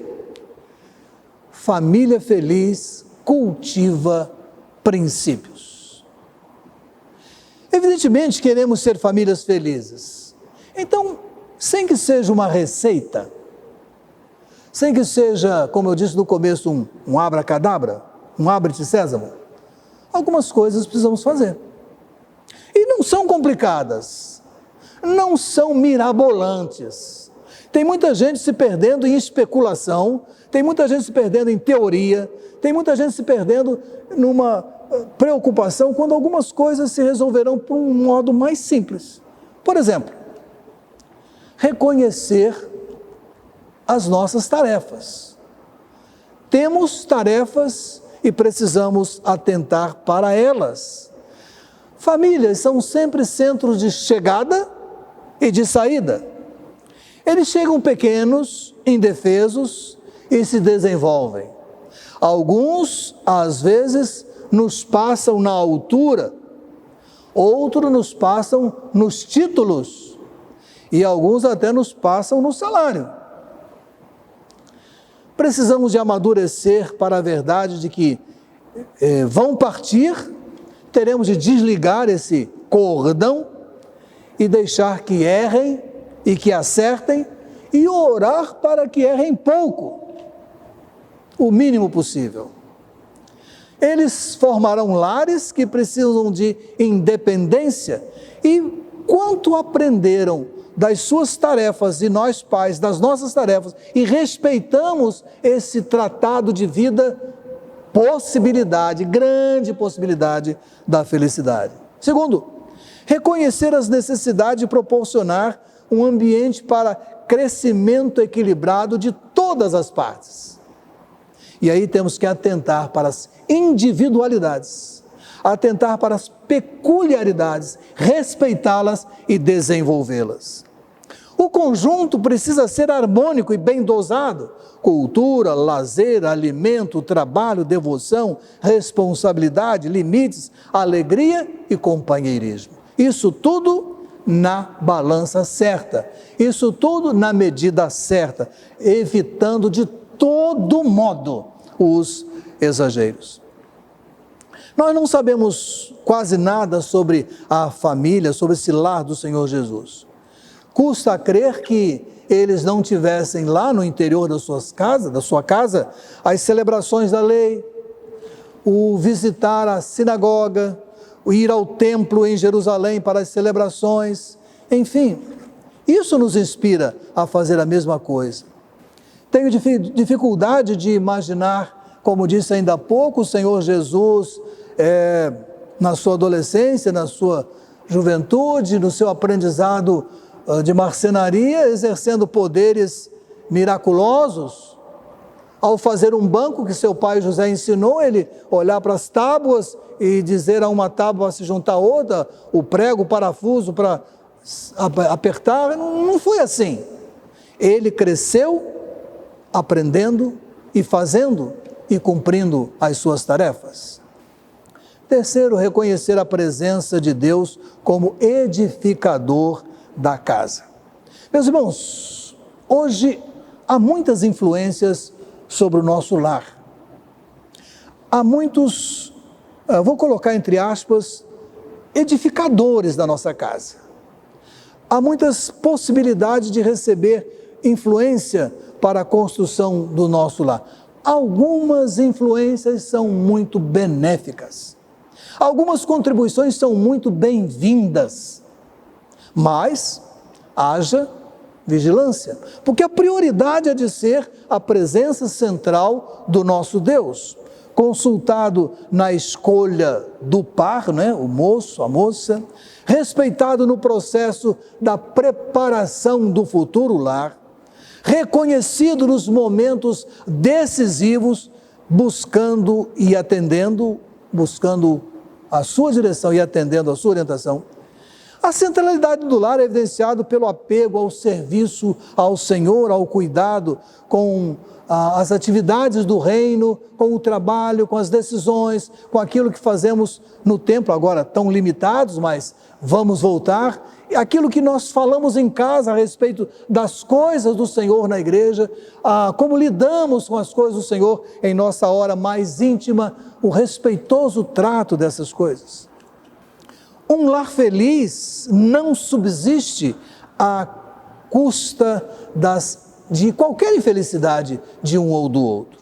família feliz cultiva princípios. Evidentemente queremos ser famílias felizes. Então, sem que seja uma receita, sem que seja, como eu disse no começo, um abracadabra, um abre-te sésamo, algumas coisas precisamos fazer. E não são complicadas. Não são mirabolantes. Tem muita gente se perdendo em especulação, tem muita gente se perdendo em teoria, tem muita gente se perdendo numa preocupação quando algumas coisas se resolverão por um modo mais simples. Por exemplo, reconhecer as nossas tarefas. Temos tarefas e precisamos atentar para elas. Famílias são sempre centros de chegada e de saída. Eles chegam pequenos, indefesos e se desenvolvem. Alguns, às vezes, nos passam na altura, outros nos passam nos títulos e alguns até nos passam no salário. Precisamos de amadurecer para a verdade de que vão partir, teremos de desligar esse cordão e deixar que errem e que acertem e orar para que errem pouco, o mínimo possível. Eles formarão lares que precisam de independência e quanto aprenderam das suas tarefas e nós pais, das nossas tarefas, e respeitamos esse tratado de vida, possibilidade, grande possibilidade da felicidade. Segundo, reconhecer as necessidades de proporcionar um ambiente para crescimento equilibrado de todas as partes. E aí temos que atentar para as individualidades, atentar para as peculiaridades, respeitá-las e desenvolvê-las. O conjunto precisa ser harmônico e bem dosado. Cultura, lazer, alimento, trabalho, devoção, responsabilidade, limites, alegria e companheirismo. Isso tudo na balança certa. Isso tudo na medida certa, evitando de todo modo os exageros. Nós não sabemos quase nada sobre a família, sobre esse lar do Senhor Jesus. Custa a crer que eles não tivessem lá no interior da sua casa, as celebrações da lei, o visitar a sinagoga, o ir ao templo em Jerusalém para as celebrações, enfim, isso nos inspira a fazer a mesma coisa. Tenho dificuldade de imaginar, como disse ainda há pouco, o Senhor Jesus, na sua adolescência, na sua juventude, no seu aprendizado de marcenaria, exercendo poderes miraculosos. Ao fazer um banco que seu pai José ensinou, ele olhar para as tábuas e dizer a uma tábua se juntar a outra, o prego, o parafuso para apertar, não foi assim. Ele cresceu aprendendo e fazendo e cumprindo as suas tarefas. Terceiro, reconhecer a presença de Deus como edificador da casa. Meus irmãos, hoje há muitas influências sobre o nosso lar. Há muitos, vou colocar entre aspas, edificadores da nossa casa. Há muitas possibilidades de receber influência para a construção do nosso lar. Algumas influências são muito benéficas. Algumas contribuições são muito bem-vindas. Mas haja vigilância, porque a prioridade é de ser a presença central do nosso Deus, consultado na escolha do par, né, o moço, a moça, respeitado no processo da preparação do futuro lar, reconhecido nos momentos decisivos, buscando e atendendo, buscando a sua direção e atendendo a sua orientação. A centralidade do lar é evidenciada pelo apego ao serviço ao Senhor, ao cuidado com as atividades do reino, com o trabalho, com as decisões, com aquilo que fazemos no templo, agora tão limitados, mas vamos voltar. Aquilo que nós falamos em casa a respeito das coisas do Senhor na igreja, como lidamos com as coisas do Senhor em nossa hora mais íntima, o respeitoso trato dessas coisas. Um lar feliz não subsiste à custa de qualquer infelicidade de um ou do outro.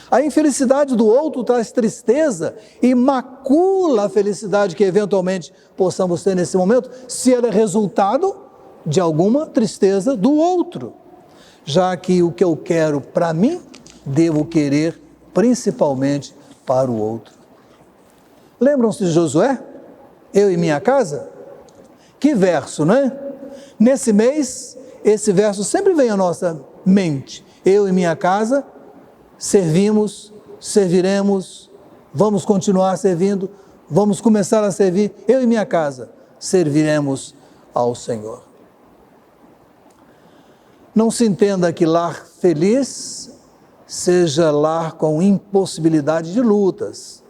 A infelicidade do outro traz tristeza e macula a felicidade que eventualmente possamos ter nesse momento, se ela é resultado de alguma tristeza do outro. Já que o que eu quero para mim, devo querer principalmente para o outro. Lembram-se de Josué? Eu e minha casa? Que verso, não é? Nesse mês, esse verso sempre vem à nossa mente. Eu e minha casa servimos, serviremos, vamos continuar servindo vamos começar a servir, eu e minha casa, serviremos ao Senhor. Não se entenda que lar feliz seja lar com impossibilidade de lutas.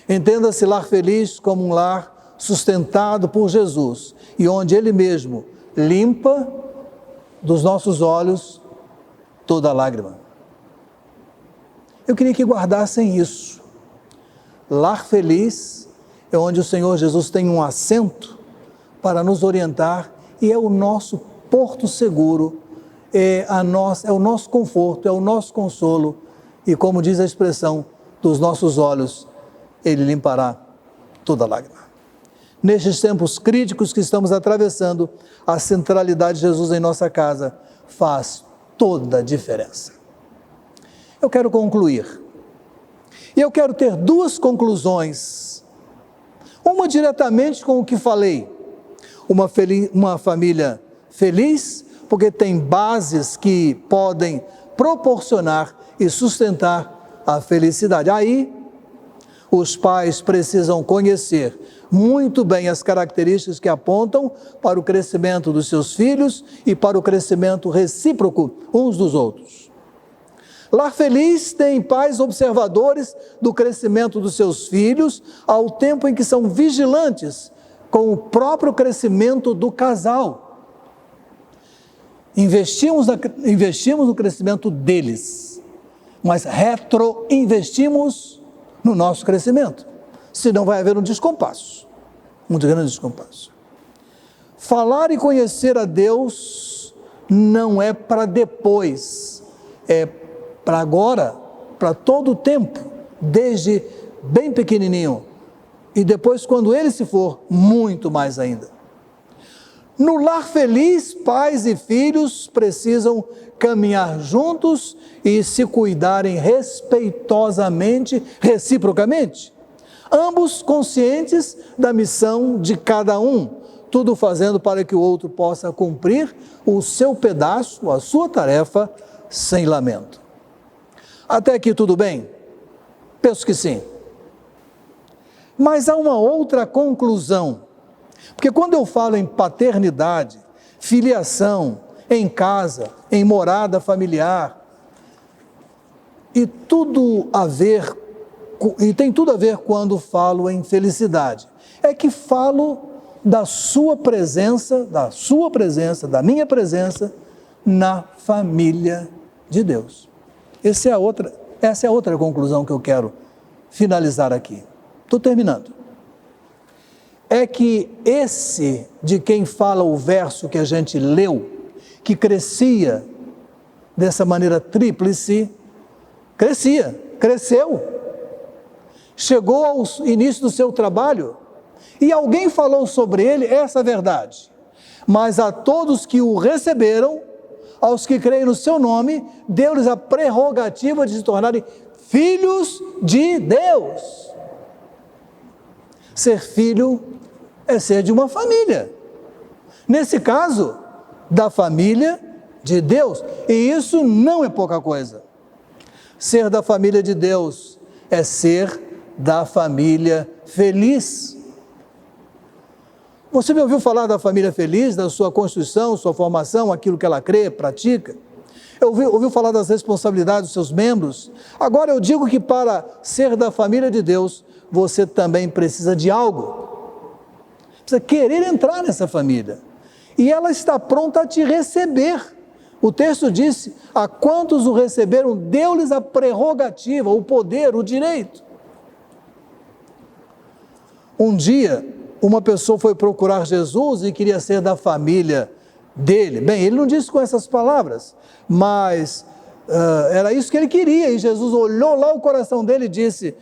Entenda-se lar feliz como um lar sustentado por Jesus e onde Ele mesmo limpa dos nossos olhos toda lágrima. Eu queria que guardassem isso. Lar feliz é onde o Senhor Jesus tem um assento para nos orientar e é o nosso porto seguro, é o nosso conforto, é o nosso consolo e, como diz a expressão, dos nossos olhos Ele limpará toda lágrima. Nestes tempos críticos que estamos atravessando, a centralidade de Jesus em nossa casa faz toda a diferença. Eu quero concluir. E eu quero ter duas conclusões. Uma diretamente com o que falei. Uma família feliz, porque tem bases que podem proporcionar e sustentar a felicidade. Aí, os pais precisam conhecer muito bem as características que apontam para o crescimento dos seus filhos e para o crescimento recíproco uns dos outros. Lar feliz tem pais observadores do crescimento dos seus filhos, ao tempo em que são vigilantes com o próprio crescimento do casal. Investimos no crescimento deles, mas retroinvestimos no nosso crescimento, senão vai haver um descompasso, um grande descompasso. Falar e conhecer a Deus não é para depois, é para agora, para todo o tempo, desde bem pequenininho, e depois quando ele se for, muito mais ainda. No lar feliz, pais e filhos precisam caminhar juntos e se cuidarem respeitosamente, reciprocamente, ambos conscientes da missão de cada um, tudo fazendo para que o outro possa cumprir o seu pedaço, a sua tarefa, sem lamento. Até aqui tudo bem? Penso que sim. Mas há uma outra conclusão, porque quando eu falo em paternidade, filiação, em casa, em morada familiar, e tem tudo a ver quando falo em felicidade, é que falo da sua presença, da minha presença na família de Deus. Essa é a outra conclusão que eu quero finalizar aqui. Estou terminando. É que esse de quem fala o verso que a gente leu, que crescia dessa maneira tríplice, cresceu, chegou ao início do seu trabalho e alguém falou sobre ele essa verdade. Mas a todos que o receberam, aos que creem no seu nome, deu-lhes a prerrogativa de se tornarem filhos de Deus. Ser filho é ser de uma família. Nesse caso, da família de Deus. E isso não é pouca coisa. Ser da família de Deus é ser da família feliz. Você me ouviu falar da família feliz, da sua constituição, sua formação, aquilo que ela crê, pratica? Ouviu falar das responsabilidades dos seus membros? Agora eu digo que para ser da família de Deus, você também precisa de algo. Precisa querer entrar nessa família. E ela está pronta a te receber. O texto disse, a quantos o receberam, deu-lhes a prerrogativa, o poder, o direito. Um dia, uma pessoa foi procurar Jesus e queria ser da família dele. Bem, ele não disse com essas palavras, mas era isso que ele queria. E Jesus olhou lá o coração dele e disse,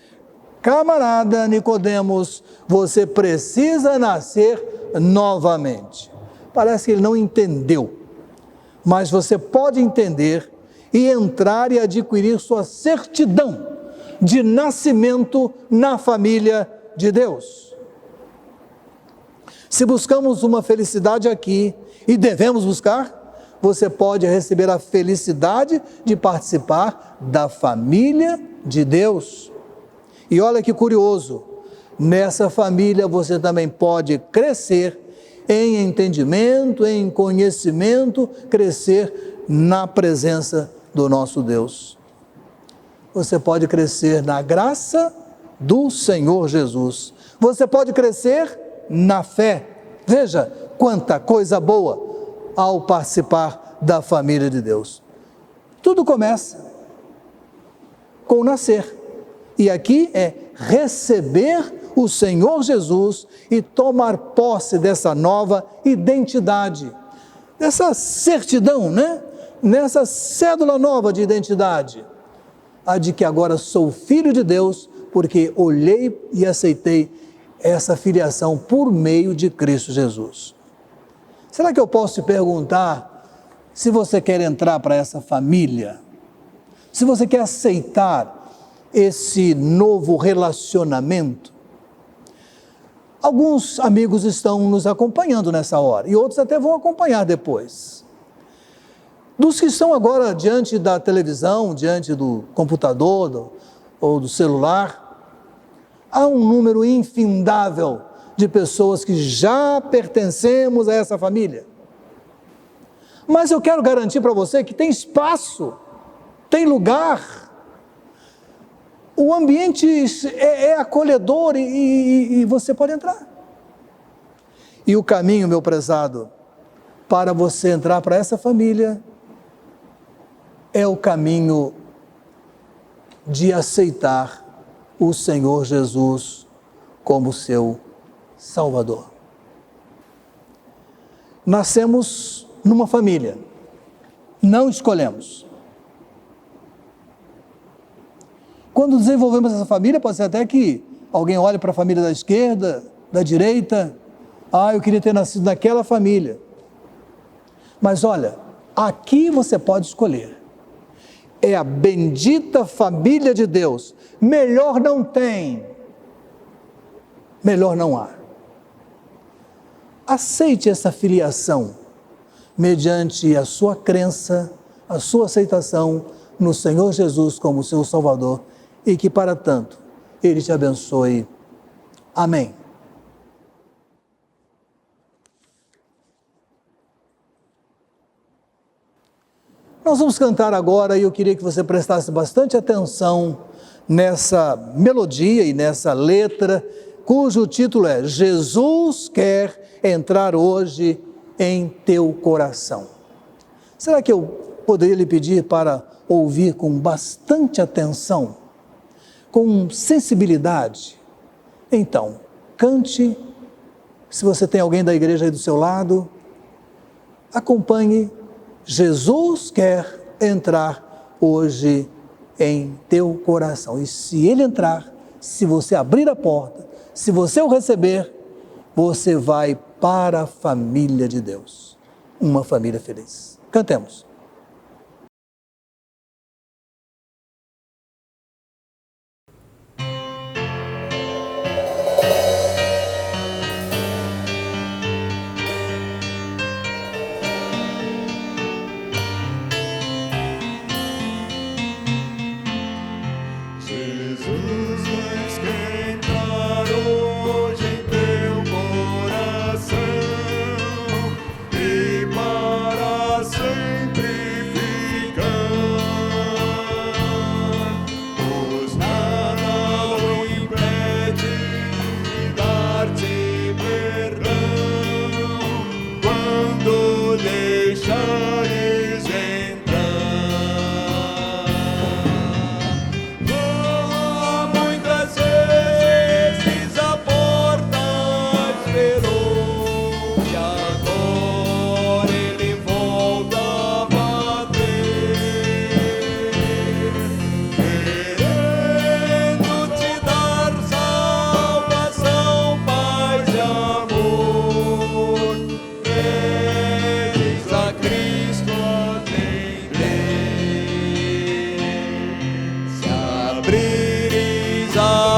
camarada Nicodemos, você precisa nascer novamente. Parece que ele não entendeu, mas você pode entender e entrar e adquirir sua certidão de nascimento na família de Deus. Se buscamos uma felicidade aqui, e devemos buscar, você pode receber a felicidade de participar da família de Deus. E olha que curioso, nessa família você também pode crescer em entendimento, em conhecimento, crescer na presença do nosso Deus. Você pode crescer na graça do Senhor Jesus. Você pode crescer na fé. Veja quanta coisa boa ao participar da família de Deus. Tudo começa com nascer. E aqui é receber o Senhor Jesus e tomar posse dessa nova identidade, dessa certidão, né? Nessa cédula nova de identidade, a de que agora sou filho de Deus, porque olhei e aceitei essa filiação por meio de Cristo Jesus. Será que eu posso te perguntar se você quer entrar para essa família? Se você quer aceitar esse novo relacionamento? Alguns amigos estão nos acompanhando nessa hora e outros até vão acompanhar depois. Dos que estão agora diante da televisão, diante do computador ou do celular, há um número infindável de pessoas que já pertencemos a essa família. Mas eu quero garantir para você que tem espaço, tem lugar. O ambiente é acolhedor e você pode entrar. E o caminho, meu prezado, para você entrar para essa família é o caminho de aceitar o Senhor Jesus como seu Salvador. Nascemos numa família, não escolhemos. Quando desenvolvemos essa família, pode ser até que alguém olhe para a família da esquerda, da direita, eu queria ter nascido naquela família. Mas olha, aqui você pode escolher. É a bendita família de Deus. Melhor não tem. Melhor não há. Aceite essa filiação mediante a sua crença, a sua aceitação no Senhor Jesus como seu Salvador e que para tanto Ele te abençoe. Amém. Nós vamos cantar agora e eu queria que você prestasse bastante atenção nessa melodia e nessa letra, cujo título é Jesus quer entrar hoje em teu coração. Será que eu poderia lhe pedir para ouvir com bastante atenção, com sensibilidade? Então, cante. Se você tem alguém da igreja aí do seu lado, acompanhe. Jesus quer entrar hoje em teu coração. E se Ele entrar, se você abrir a porta, se você o receber, você vai para a família de Deus. Uma família feliz. Cantemos.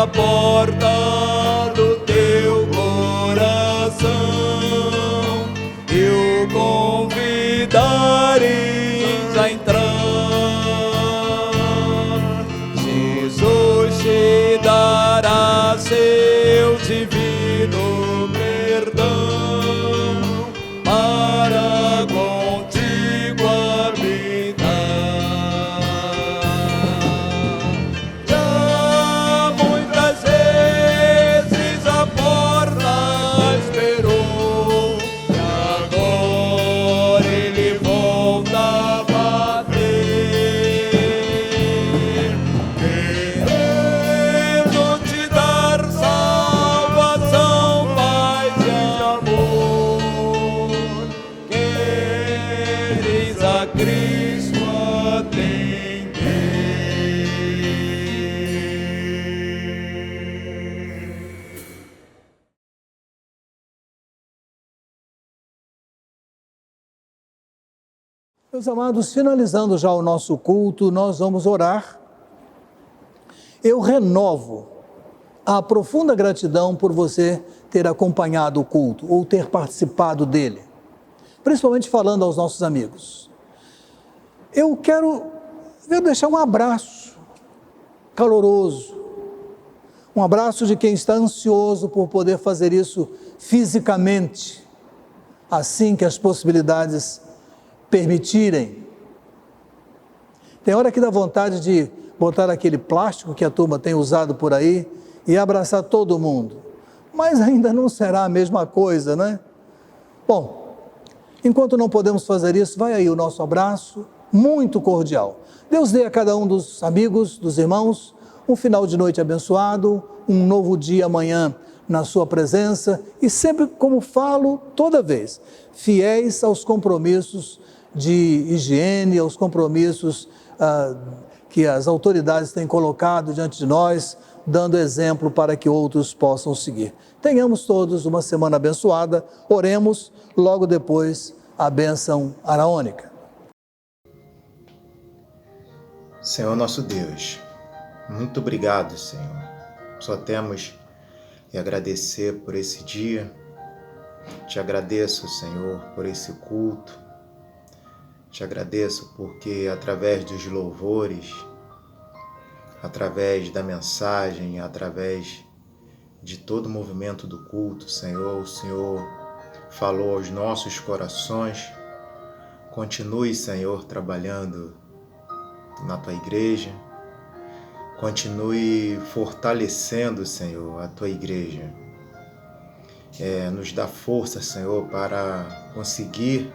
porta do teu coração, eu convidareis a entrar. Jesus te dará seu divino perdão para contigo habitar. Já muitas vezes a porta esperou e agora ele volta a bater, querendo te dar salvação, paz e amor. Queres a Cristo atender. Meus amados, finalizando já o nosso culto, nós vamos orar. Eu renovo a profunda gratidão por você ter acompanhado o culto ou ter participado dele, principalmente falando aos nossos amigos. Eu quero deixar um abraço caloroso, um abraço de quem está ansioso por poder fazer isso fisicamente, assim que as possibilidades permitirem. Tem hora que dá vontade de botar aquele plástico que a turma tem usado por aí e abraçar todo mundo, mas ainda não será a mesma coisa, né? Bom, enquanto não podemos fazer isso, vai aí o nosso abraço muito cordial. Deus dê a cada um dos amigos, dos irmãos, um final de noite abençoado, um novo dia amanhã na sua presença e sempre, como falo toda vez, fiéis aos compromissos de higiene, aos compromissos que as autoridades têm colocado diante de nós, dando exemplo para que outros possam seguir. Tenhamos todos uma semana abençoada, oremos logo depois a bênção araônica. Senhor nosso Deus, muito obrigado, Senhor. Só temos que agradecer por esse dia. Te agradeço, Senhor, por esse culto. Te agradeço porque através dos louvores, através da mensagem, através de todo o movimento do culto, Senhor, o Senhor falou aos nossos corações. Continue, Senhor, trabalhando na Tua igreja. Continue fortalecendo, Senhor, a Tua igreja. Nos dá força, Senhor, para conseguir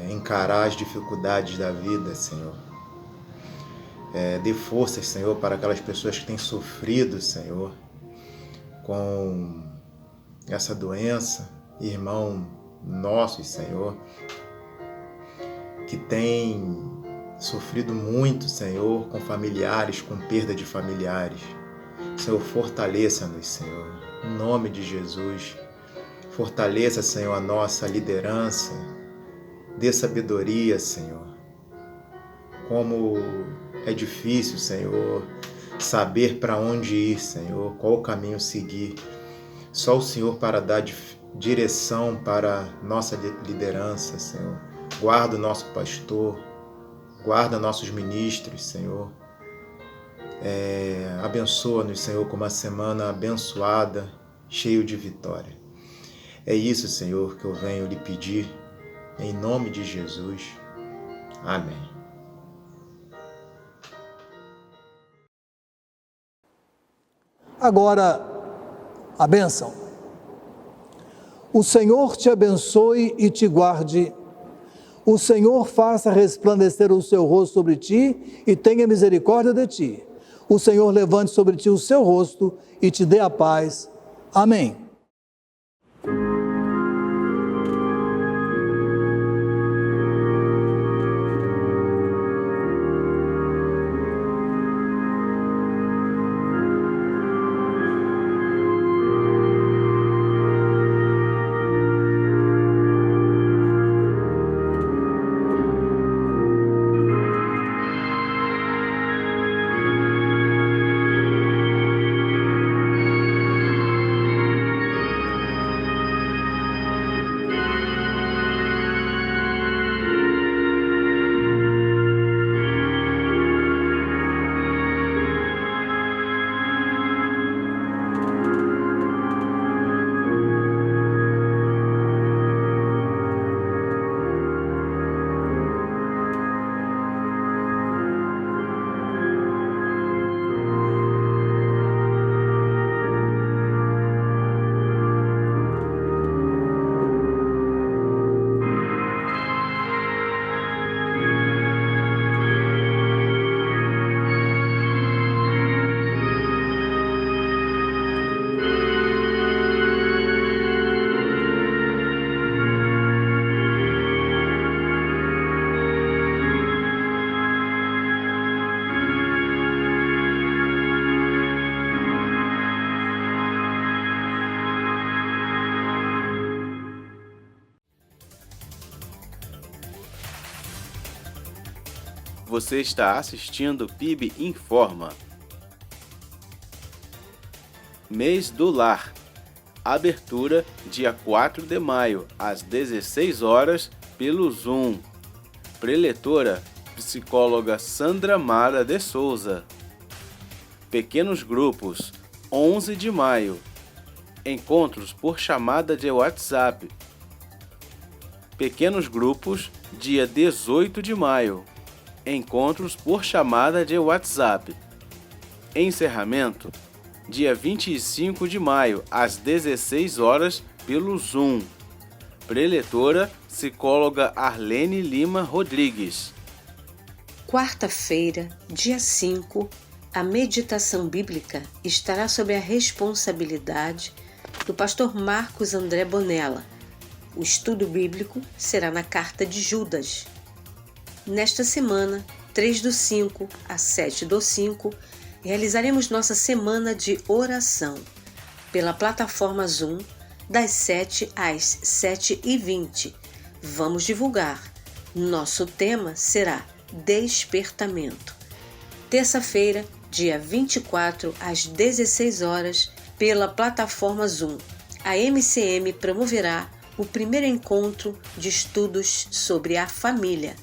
encarar as dificuldades da vida, Senhor. Dê forças, Senhor, para aquelas pessoas que têm sofrido, Senhor, com essa doença, irmão nossos, Senhor, que tem sofrido muito, Senhor, com familiares, com perda de familiares. Senhor, fortaleça-nos, Senhor, em nome de Jesus. Fortaleça, Senhor, a nossa liderança. Dê sabedoria, Senhor. Como é difícil, Senhor, saber para onde ir, Senhor, qual o caminho seguir. Só o Senhor para dar direção para nossa liderança, Senhor. Guarda o nosso pastor, guarda nossos ministros, Senhor. Abençoa-nos, Senhor, com uma semana abençoada, cheio de vitória. É isso, Senhor, que eu venho lhe pedir, em nome de Jesus. Amém. Agora, a bênção. O Senhor te abençoe e te guarde. O Senhor faça resplandecer o seu rosto sobre ti e tenha misericórdia de ti. O Senhor levante sobre ti o seu rosto e te dê a paz. Amém. Você está assistindo PIB Informa. Mês do Lar. Abertura dia 4 de maio, às 16 horas, pelo Zoom. Preletora, psicóloga Sandra Mara de Souza. Pequenos grupos, 11 de maio. Encontros por chamada de WhatsApp. Pequenos grupos, dia 18 de maio. Encontros por chamada de WhatsApp. Encerramento, dia 25 de maio, às 16 horas, pelo Zoom. Preletora, psicóloga Arlene Lima Rodrigues. Quarta-feira, dia 5, a meditação bíblica estará sob a responsabilidade do pastor Marcos André Bonella. O estudo bíblico será na carta de Judas. Nesta semana, 3/5 a 7/5, realizaremos nossa semana de oração pela plataforma Zoom, das 7 às 7h20. Vamos divulgar. Nosso tema será Despertamento. Terça-feira, dia 24 às 16 horas, pela plataforma Zoom, a MCM promoverá o primeiro encontro de estudos sobre a família.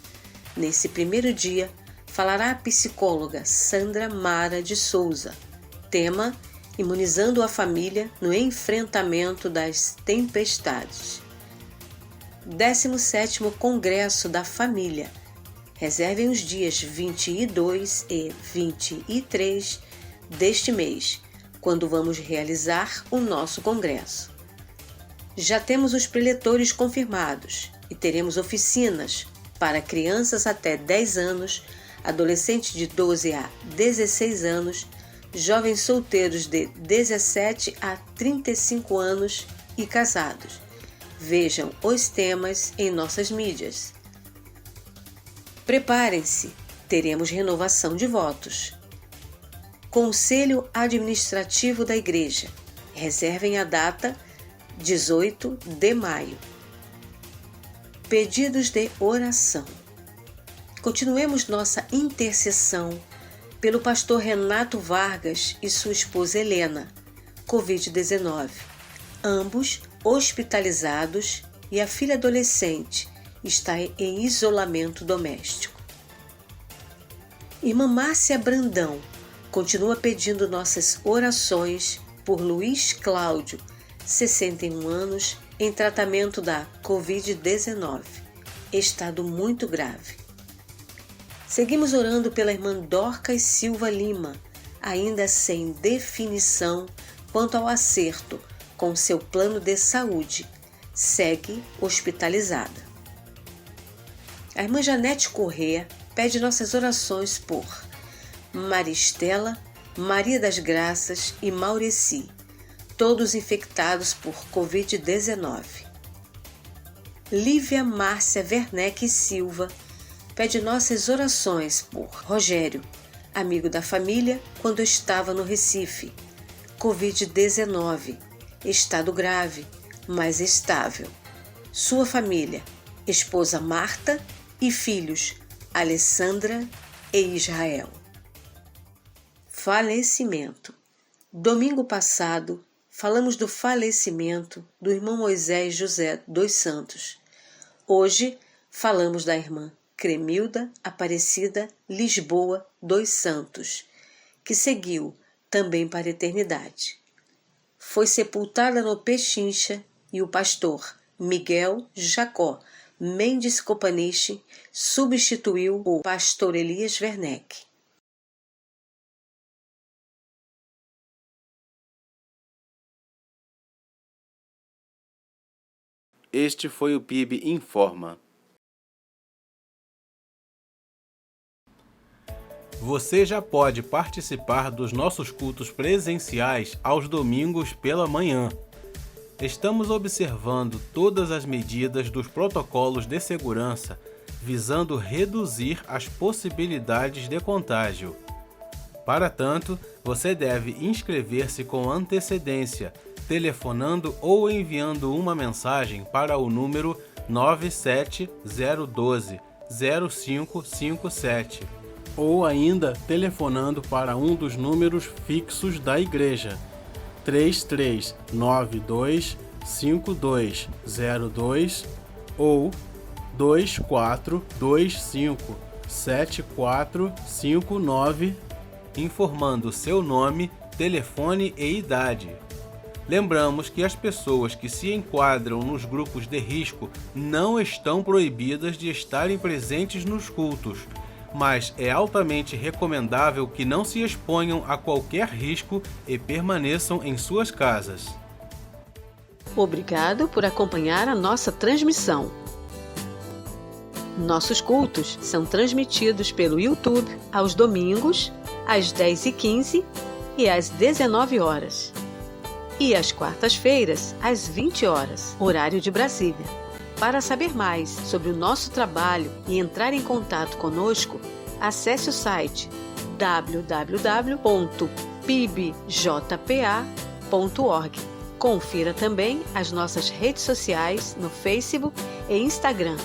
Nesse primeiro dia, falará a psicóloga Sandra Mara de Souza. Tema: Imunizando a família no enfrentamento das tempestades. 17º Congresso da Família. Reservem os dias 22 e 23 deste mês, quando vamos realizar o nosso congresso. Já temos os preletores confirmados e teremos oficinas para crianças até 10 anos, adolescentes de 12 a 16 anos, jovens solteiros de 17 a 35 anos e casados. Vejam os temas em nossas mídias. Preparem-se, teremos renovação de votos. Conselho Administrativo da Igreja. Reservem a data 18 de maio. Pedidos de oração. Continuemos nossa intercessão pelo pastor Renato Vargas e sua esposa Helena, Covid-19, ambos hospitalizados, e a filha adolescente está em isolamento doméstico. Irmã Márcia Brandão continua pedindo nossas orações por Luiz Cláudio, 61 anos, em tratamento da Covid-19, estado muito grave. Seguimos orando pela irmã Dorcas Silva Lima, ainda sem definição quanto ao acerto com seu plano de saúde, segue hospitalizada. A irmã Janete Corrêa pede nossas orações por Maristela, Maria das Graças e Maureci, todos infectados por Covid-19. Lívia Márcia Werneck Silva pede nossas orações por Rogério, amigo da família quando estava no Recife, Covid-19, estado grave, mas estável. Sua família, esposa Marta e filhos Alessandra e Israel. Falecimento. Domingo passado, falamos do falecimento do irmão Moisés José dos Santos. Hoje, falamos da irmã Cremilda Aparecida Lisboa dos Santos, que seguiu também para a eternidade. Foi sepultada no Pechincha e o pastor Miguel Jacó Mendes Copaniche substituiu o pastor Elias Werneck. Este foi o PIB Informa. Você já pode participar dos nossos cultos presenciais aos domingos pela manhã. Estamos observando todas as medidas dos protocolos de segurança, visando reduzir as possibilidades de contágio. Para tanto, você deve inscrever-se com antecedência, telefonando ou enviando uma mensagem para o número 97012-0557. ou ainda telefonando para um dos números fixos da igreja, 3392 5202 ou 2425 7459, informando seu nome, telefone e idade. Lembramos que as pessoas que se enquadram nos grupos de risco não estão proibidas de estarem presentes nos cultos, mas é altamente recomendável que não se exponham a qualquer risco e permaneçam em suas casas. Obrigado por acompanhar a nossa transmissão. Nossos cultos são transmitidos pelo YouTube aos domingos, às 10h15 e às 19 horas. E às quartas-feiras, às 20 horas, horário de Brasília. Para saber mais sobre o nosso trabalho e entrar em contato conosco, acesse o site www.pibjpa.org. Confira também as nossas redes sociais no Facebook e Instagram.